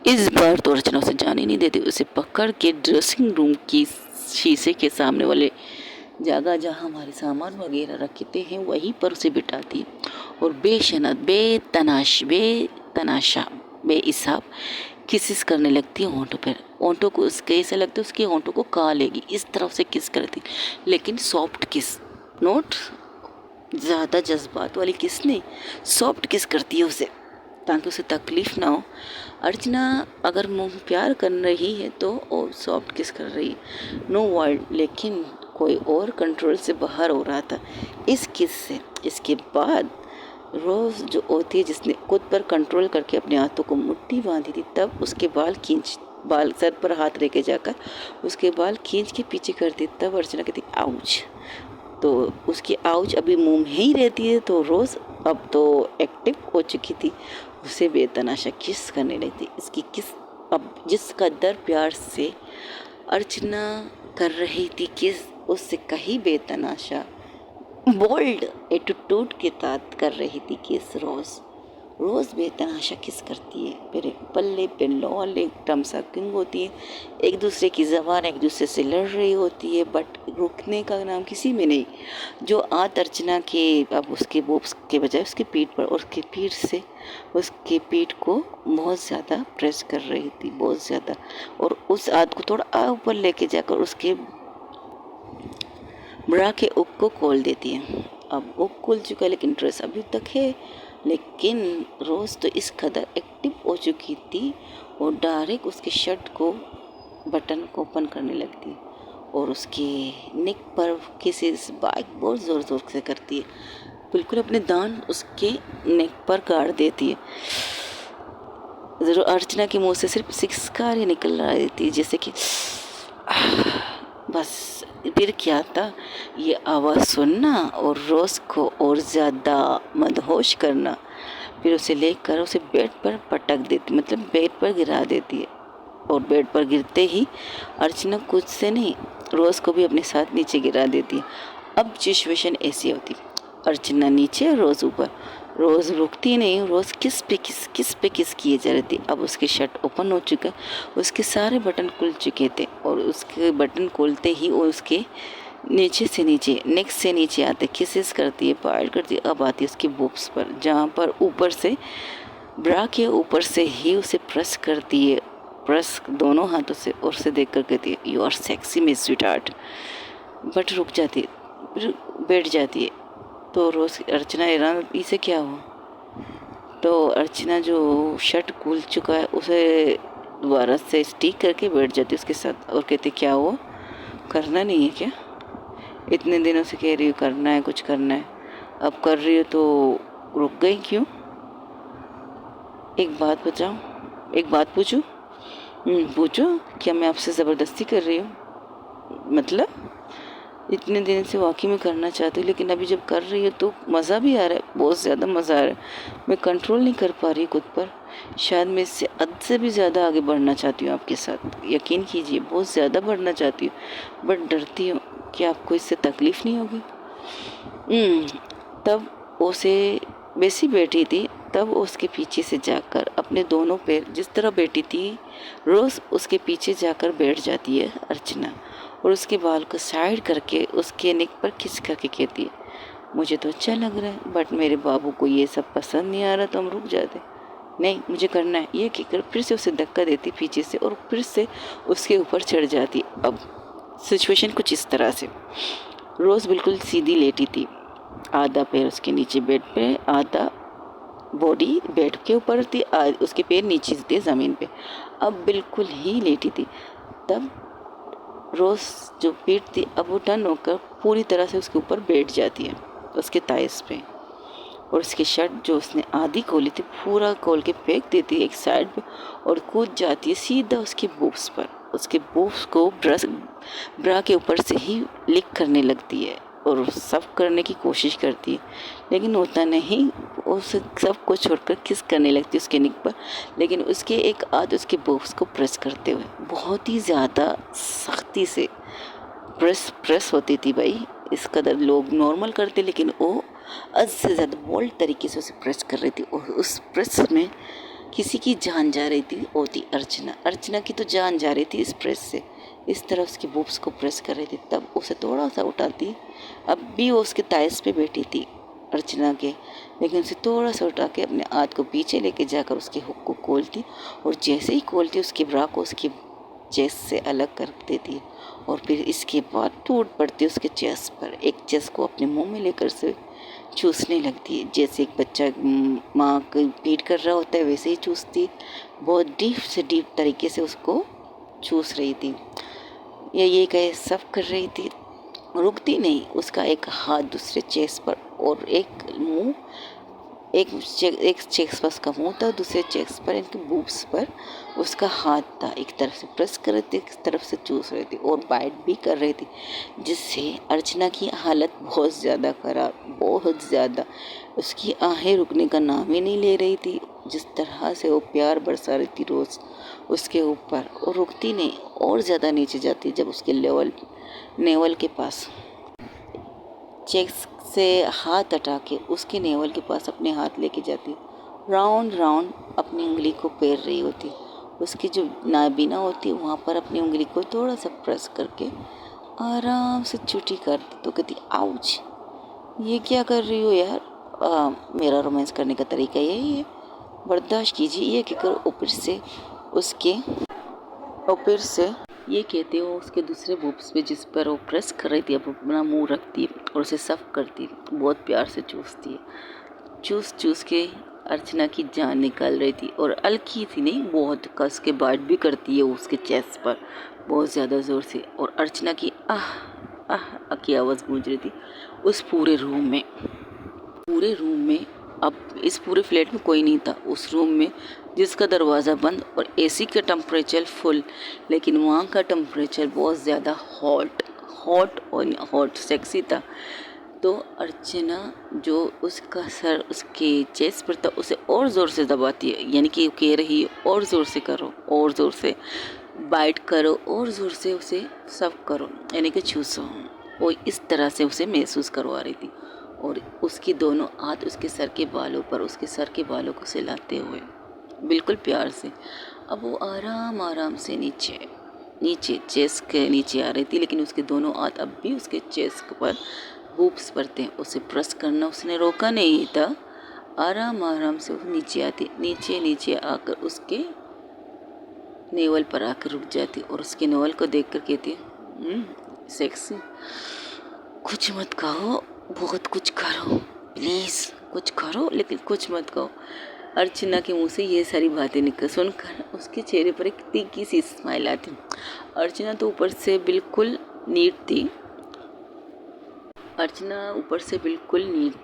इस बार तो अर्चना उसे जाने नहीं देती, उसे पकड़ के ड्रेसिंग रूम की शीशे के सामने वाले जगह जहाँ हमारे सामान वगैरह रखते हैं वहीं पर उसे बिठाती है और बेशनत बेतनाशा बेहिसाब किसिस करने लगती है होंठों पर। होंठों को उसके ऐसा लगता है उसके होंठों को खा लेगी, इस तरह से किस करती, लेकिन सॉफ्ट किस, नोट ज़्यादा जज्बात वाली किस नहीं, सॉफ्ट किस करती है उसे ताकि उसे तकलीफ़ ना हो। अर्चना अगर मुँह प्यार कर रही है तो वो सॉफ्ट किस कर रही है, नो वर्ड, लेकिन कोई और कंट्रोल से बाहर हो रहा था इस किस से। इसके बाद रोज़ जो होती है जिसने खुद पर कंट्रोल करके अपने हाथों को मुट्ठी बांधी थी, तब उसके बाल सर पर हाथ लेके जाकर उसके बाल खींच के पीछे करती, तब अर्चना कहती आउच। तो उसकी आउच अभी मुंह में ही रहती है, तो रोज़ अब तो एक्टिव हो चुकी थी, उसे बेतनाशा किस करने लगी। इसकी किस अब जिस कदर प्यार से अर्चना कर रही थी किस, उससे कहीं बेतनाशा बोल्ड एटीट्यूड के साथ कर रही थी किस रोज़ बेतनाशा किस करती है। फिर पल्ले पे लॉल एक टमसकिंग होती है, एक दूसरे की ज़बान एक दूसरे से लड़ रही होती है, बट रुकने का नाम किसी में नहीं। जो आत अर्चना के अब उसके बोब्स के बजाय उसके पीठ पर और उसके पीठ से उसके पीठ को बहुत ज़्यादा प्रेस कर रही थी, बहुत ज़्यादा, और उस आत को थोड़ा ऊपर लेके जाकर उसके ब्रा के उक को खोल देती है। अब उक खुल चुका है लेकिन ड्रेस अभी तक है, लेकिन रोज़ तो इस कदर एक्टिव हो चुकी थी और डायरेक्ट उसके शर्ट को बटन को ओपन करने लगती है और उसके नेक पर किसी बाइक बहुत ज़ोर ज़ोर से करती है, बिल्कुल अपने दांत उसके नेक पर गाड़ देती है। ज़रूर अर्चना के मुंह से सिर्फ सिक्सकार ही निकल रही थी, जैसे कि बस। फिर क्या था, ये आवाज़ सुनना और रोज़ को और ज़्यादा मदहोश करना, फिर उसे लेकर उसे बेड पर पटक देती, मतलब बेड पर गिरा देती है। और बेड पर गिरते ही अर्चना कुछ से नहीं, रोज़ को भी अपने साथ नीचे गिरा देती है। अब सिचुएशन ऐसी होती, अर्चना नीचे रोज़ ऊपर, रोज़ रुकती नहीं, रोज़ किस पे किस किए जा रही थी। अब उसकी शर्ट ओपन हो चुका, उसके सारे बटन खुल चुके थे और उसके बटन खोलते ही वो उसके नीचे से नीचे, नेक से नीचे आते, किसेस करती है, पायल करती है। अब आती है उसकी बूब्स पर, जहाँ पर ऊपर से ब्रा के ऊपर से ही उसे प्रेस करती है, प्रेस दोनों हाथों से, और उसे देख कर कहती है you are sexy miss sweetheart. But रुक जाती है, फिर बैठ जाती है। तो रोज़ अर्चना हैरान, इसे क्या हुआ। तो अर्चना जो शर्ट खुल चुका है उसे दोबारा से स्टिक करके बैठ जाती है उसके साथ और कहती क्या हुआ, करना नहीं है क्या, इतने दिनों से कह रही हो करना है, कुछ करना है, अब कर रही हो तो रुक गई क्यों। एक बात बताओ, एक बात पूछूं। पूछो, क्या मैं आपसे ज़बरदस्ती कर रही हूँ, मतलब इतने दिन से वाकई में करना चाहती हूँ, लेकिन अभी जब कर रही है तो मज़ा भी आ रहा है, बहुत ज़्यादा मज़ा आ रहा है। मैं कंट्रोल नहीं कर पा रही खुद पर, शायद मैं इससे हद से भी ज़्यादा आगे बढ़ना चाहती हूँ आपके साथ, यकीन कीजिए बहुत ज़्यादा बढ़ना चाहती हूँ, बट डरती हूँ कि आपको इससे तकलीफ़ नहीं होगी। तब उसे वैसी बैठी थी, तब उसके पीछे से जाकर अपने दोनों पैर, जिस तरह बैठी थी रोज़ उसके पीछे जाकर बैठ जाती है अर्चना और उसके बाल को साइड करके उसके नेक पर खिंच करके कहती है मुझे तो अच्छा लग रहा है, बट मेरे बाबू को ये सब पसंद नहीं आ रहा, तो हम रुक जाते, नहीं मुझे करना है, ये कहकर फिर से उसे धक्का देती पीछे से और फिर से उसके ऊपर चढ़ जाती। अब सिचुएशन कुछ इस तरह से, रोज़ बिल्कुल सीधी लेटी थी, आधा पैर उसके नीचे बेड पे, आधा बॉडी बेड के ऊपर थी, उसके पैर नीचे थे ज़मीन पे, अब बिल्कुल ही लेटी थी। तब रोज़ जो पीठ थी अब वो टर्न होकर पूरी तरह से उसके ऊपर बैठ जाती है, उसके ताइस पे, और उसकी शर्ट जो उसने आधी खोली थी पूरा खोल के फेंक देती है एक साइड पे और कूद जाती है सीधा उसके बूब्स पर, उसके बूब्स को ब्रा के ऊपर से ही लिक करने लगती है और सब करने की कोशिश करती है, लेकिन होता नहीं, उस सब को छोड़कर किस करने लगती है उसके निक पर, लेकिन उसके एक हाथ उसके बूब्स को प्रेस करते हुए बहुत ही ज़्यादा सख्ती से प्रेस होती थी भाई, इस कदर लोग नॉर्मल करते लेकिन वो हद से ज़्यादा बोल्ड तरीके से उसे प्रेस कर रही थी और उस प्रेस में किसी की जान जा रही थी। वो थी अर्चना। अर्चना की तो जान जा रही थी इस प्रेस से। इस तरह उसकी बूब्स को प्रेस कर रही थी। तब उसे थोड़ा सा उठाती, अब भी वो उसके ताइस पे बैठी थी अर्चना के, लेकिन उसे थोड़ा सा उठा के अपने हाथ को पीछे लेके जाकर उसके हुक को खोलती और जैसे ही खोलती उसके ब्रा को उसकी चेस्ट से अलग कर देती और फिर इसके बाद टूट पड़ती उसके चेस्ट पर। एक चेस्ट को अपने मुंह में लेकर से चूसने लगती है, जैसे एक बच्चा माँ को पीट कर रहा होता है वैसे ही चूसती। बहुत डीप से डीप तरीके से उसको चूस रही थी। ये कहे सब कर रही थी, रुकती नहीं। उसका एक हाथ दूसरे चेस्ट पर और एक मुंह, एक चेस्ट पर उसका मुंह था, दूसरे चेस्ट पर इनके बूब्स पर उसका हाथ था। एक तरफ से प्रेस कर रही थी, एक तरफ से चूस रही थी और बाइट भी कर रही थी, जिससे अर्चना की हालत बहुत ज़्यादा खराब, बहुत ज़्यादा। उसकी आहें रुकने का नाम ही नहीं ले रही थी। जिस तरह से वो प्यार बरसा रही थी रोज़ उसके ऊपर, और रुकती नहीं, और ज़्यादा नीचे जाती जब उसके नेवल के पास चेक्स से हाथ हटा के उसके नेवल के पास अपने हाथ लेके जाती। राउंड राउंड अपनी उंगली को पेर रही होती। उसकी जो नाबीना होती है वहाँ पर अपनी उंगली को थोड़ा सा प्रेस करके आराम से चुटी करती। तो कहती आउच, ये क्या कर रही हो यार? मेरा रोमांस करने का तरीका यही है, बर्दाश्त कीजिए। ये कहकर ऊपर से ये कहते हो उसके दूसरे बूब्स पे जिस पर वो प्रेस कर रही थी, अब अपना मुंह रखती और उसे सफ करती, बहुत प्यार से चूसती है। चूस चूस के अर्चना की जान निकाल रही थी और हल्की थी नहीं, बहुत कस के बाइट भी करती है उसके चेस्ट पर बहुत ज़्यादा ज़ोर से। और अर्चना की आह आह की आवाज़ गूंज रही थी उस पूरे रूम में। अब इस पूरे फ्लैट में कोई नहीं था उस रूम में, जिसका दरवाज़ा बंद और एसी का टेम्परेचर फुल, लेकिन वहाँ का टेम्परेचर बहुत ज़्यादा हॉट सेक्सी था। तो अर्चना जो उसका सर उसके चेस्ट पर था उसे और ज़ोर से दबाती है, यानी कि कह रही है और ज़ोर से करो, और ज़ोर से बाइट करो, और ज़ोर से उसे सब करो, यानी कि चूसो। वो इस तरह से उसे महसूस करवा रही थी और उसकी दोनों हाथ उसके सर के बालों पर, उसके सर के बालों को सहलाते हुए बिल्कुल प्यार से। अब वो आराम आराम से नीचे चेस्ट के नीचे आ रही थी, लेकिन उसके दोनों हाथ अब भी उसके चेस्ट पर बूब्स पर थे। उसे प्रेस करना उसने रोका नहीं था। आराम आराम से वो नीचे आती, नीचे आकर उसके नेवल पर आकर रुक जाती और उसके नेवल को देखकर कहती सेक्सी, कुछ मत कहो, बहुत कुछ करो, प्लीज़ कुछ करो, लेकिन कुछ मत कहो। अर्चना के मुंह से ये सारी बातें निकल सुनकर उसके चेहरे पर एक तीखी सी स्माइल आती। अर्चना तो ऊपर से बिल्कुल नीट थी।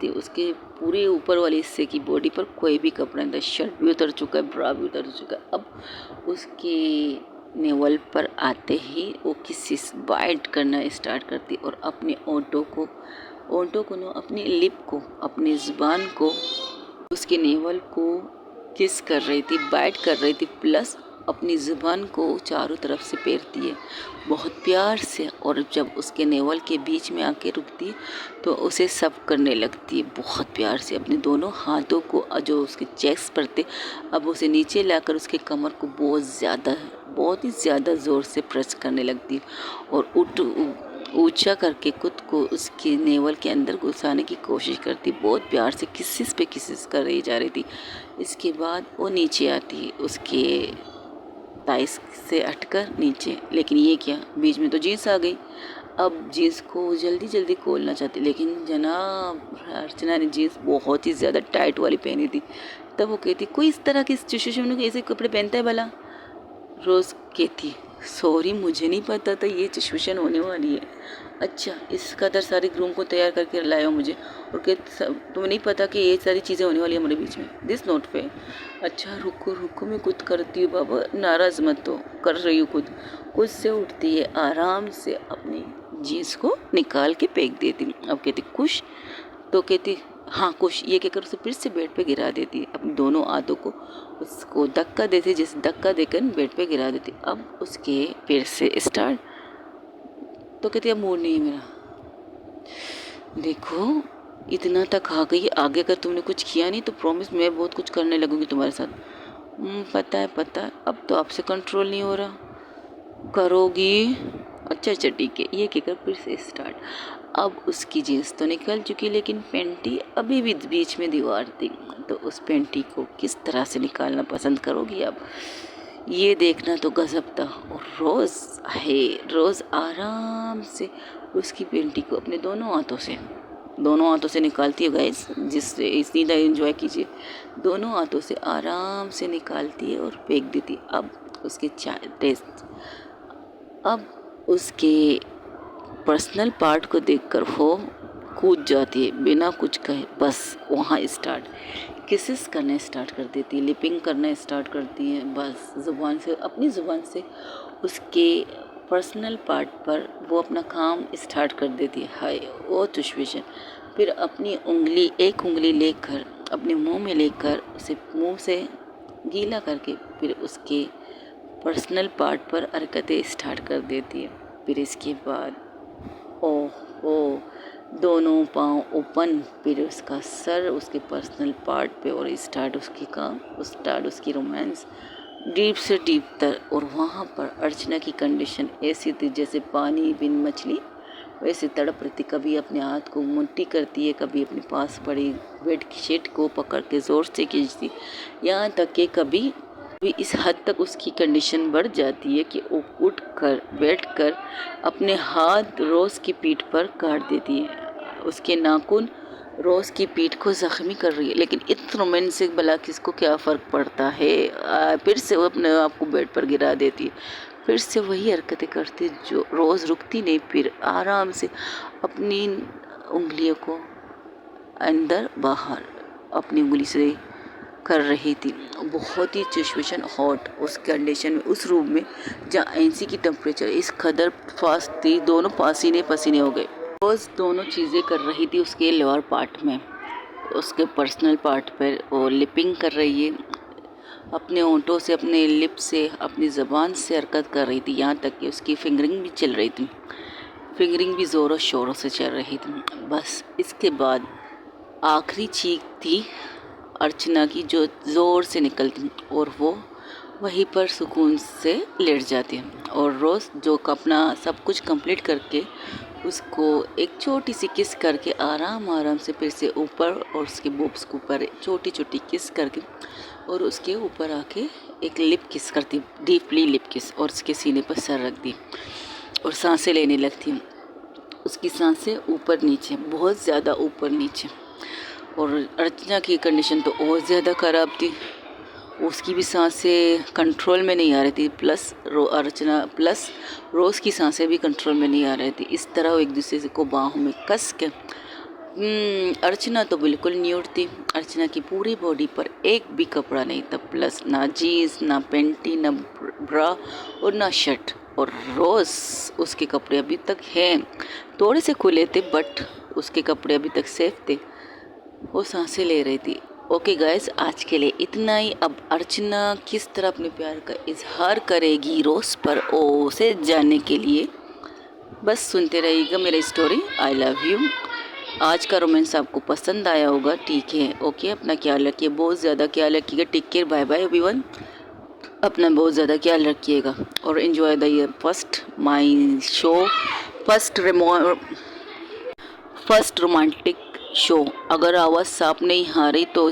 उसके पूरे ऊपर वाले हिस्से की बॉडी पर कोई भी कपड़ा नहीं था। शर्ट भी उतर चुका है, ब्रा भी उतर चुका है। अब उसके नेवल पर आते ही वो किसी बाइट करना स्टार्ट करती और अपने ओंठों को अपनी लिप को, अपनी ज़ुबान को उसके नेवल को किस कर रही थी, बाइट कर रही थी, प्लस अपनी ज़ुबान को चारों तरफ से फेरती है बहुत प्यार से। और जब उसके नेवल के बीच में आके रुकती है तो उसे सब करने लगती है बहुत प्यार से। अपने दोनों हाथों को जो उसके चेस्ट पर थे अब उसे नीचे लाकर उसके कमर को बहुत ही ज़्यादा ज़ोर से प्रेस करने लगती है और ऊंचा करके खुद को उसके नेवल के अंदर घुसाने की कोशिश करती, बहुत प्यार से किसिस कर रही जा रही थी। इसके बाद वो नीचे आती है उसके ताइस से हटकर नीचे, लेकिन ये क्या, बीच में तो जीन्स आ गई। अब जीन्स को जल्दी खोलना चाहती, लेकिन जनाब अर्चना ने जीन्स बहुत ही ज़्यादा टाइट वाली पहनी थी। तब वो कहती, कोई इस तरह की सिचुएशन में ऐसे कपड़े पहनता है भला? रोज़ कहती, सॉरी मुझे नहीं पता था ये सिचुएशन होने वाली है। अच्छा, इस कदर सारे रूम को तैयार करके लाया हो मुझे, और कहते तुम्हें नहीं पता कि ये सारी चीज़ें होने वाली है हमारे बीच में, दिस नोट पे। अच्छा रुको मैं खुद करती हूँ बाबा, नाराज़ मत हो, कर रही हूँ खुद से उठती है, आराम से अपनी जीन्स को निकाल के फेंक देती। अब कहती खुश, तो कहती हाँ खुश, ये कहकर उसे फिर से बेड पे गिरा देती, अपने दोनों हाथों को उसको धक्का देती, जैसे धक्का देकर बेड पे गिरा देती। अब उसके फिर से स्टार्ट, तो कहती अब मूड नहीं है मेरा। देखो इतना तक आ गई, आगे अगर तुमने कुछ किया नहीं तो प्रॉमिस मैं बहुत कुछ करने लगूंगी तुम्हारे साथ। पता है, अब तो आपसे कंट्रोल नहीं हो रहा, करोगी? अच्छा ठीक है, ये कहकर फिर से स्टार्ट। अब उसकी जीन्स तो निकल चुकी, लेकिन पेंटी अभी भी बीच में दीवार थी। तो उस पेंटी को किस तरह से निकालना पसंद करोगी अब, ये देखना तो गजब था। और रोज़ आराम से उसकी पेंटी को अपने दोनों हाथों से निकालती है गाइस, जिससे सीधा एंजॉय कीजिए। दोनों हाथों से आराम से निकालती है और फेंक देती है। अब उसके पर्सनल पार्ट को देखकर वो कूद जाती है बिना कुछ कहे। बस वहाँ स्टार्ट किसेस करना स्टार्ट कर देती है, लिपिंग करना स्टार्ट करती है। बस अपनी ज़ुबान से उसके पर्सनल पार्ट पर वो अपना काम स्टार्ट कर देती है। हाय वो सिचुएशन। फिर अपनी एक उंगली लेकर अपने मुंह में लेकर उसे मुंह से गीला करके फिर उसके पर्सनल पार्ट पर हरकतें स्टार्ट कर देती है। फिर इसके बाद ओह दोनों पाँव ओपन, फिर उसका सर उसके पर्सनल पार्ट पे और स्टार्ट उसकी रोमांस डीप से डीप तर। और वहाँ पर अर्चना की कंडीशन ऐसी थी जैसे पानी बिन मछली वैसे तड़प रही थी। कभी अपने हाथ को मुट्ठी करती है, कभी अपने पास पड़ी बेड की शीट को पकड़ के ज़ोर से खींचती, यहाँ तक कि कभी इस हद तक उसकी कंडीशन बढ़ जाती है कि वो उठकर बैठकर अपने हाथ रोज़ की पीठ पर काट देती है। उसके नाखून रोज़ की पीठ को ज़ख्मी कर रही है, लेकिन इस रोमांसिक भला किसको क्या फ़र्क पड़ता है। फिर से वो अपने आप को बेड पर गिरा देती है, फिर से वही हरकतें करती जो रोज़ रुकती नहीं। फिर आराम से अपनी उंगलियों को अंदर बाहर अपनी उंगली से कर रही थी। बहुत ही सिचुएशन हॉट उस कंडीशन में, उस रूम में जहाँ एसी की टेम्परेचर इस कदर फास्ट थी, दोनों पसीने हो गए। रोज़ दोनों चीज़ें कर रही थी उसके लोअर पार्ट में, उसके पर्सनल पार्ट पर वो लिपिंग कर रही है, अपने होंठों से अपने लिप से अपनी ज़बान से हरकत कर रही थी। यहाँ तक कि उसकी फिंगरिंग भी चल रही थी, फिंगरिंग भी ज़ोरों शोरों से चल रही थी। बस इसके बाद आखिरी चीख थी अर्चना की जो ज़ोर से निकलती और वो वहीं पर सुकून से लेट जाती है। और रोज़ जो अपना सब कुछ कंप्लीट करके उसको एक छोटी सी किस करके आराम से फिर से ऊपर और उसके बोब्स के ऊपर छोटी किस करके और उसके ऊपर आके एक लिप किस करती, डीपली लिप किस, और उसके सीने पर सर रख दी और सांसें लेने लगती। उसकी सांसें ऊपर नीचे, बहुत ज़्यादा ऊपर नीचे। और अर्चना की कंडीशन तो और ज़्यादा ख़राब थी, उसकी भी सांसें कंट्रोल में नहीं आ रही थी, प्लस रोज़ की सांसें भी कंट्रोल में नहीं आ रही थी। इस तरह वो एक दूसरे को बाहों में कस के अर्चना तो बिल्कुल न्यूड थी। अर्चना की पूरी बॉडी पर एक भी कपड़ा नहीं था, प्लस ना जीन्स, ना पेंटी, ना ब्रा और ना शर्ट। और रोज़ उसके कपड़े अभी तक हैं, थोड़े से खुले थे बट उसके कपड़े अभी तक सेफ थे। वो सांसें ले रही थी। ओके गाइस, आज के लिए इतना ही। अब अर्चना किस तरह अपने प्यार का इजहार करेगी रोज़ पर, उसे जानने के लिए बस सुनते रहिएगा मेरी स्टोरी। I love you. आज का रोमांस आपको पसंद आया होगा, ठीक है। ओके, अपना ख्याल रखिए, बहुत ज़्यादा ख्याल रखिएगा। Take care, bye bye everyone. अपना बहुत ज़्यादा ख्याल रखिएगा और enjoy the year first my show, first romantic show. अगर आवाज़ साफ नहीं आ रही तो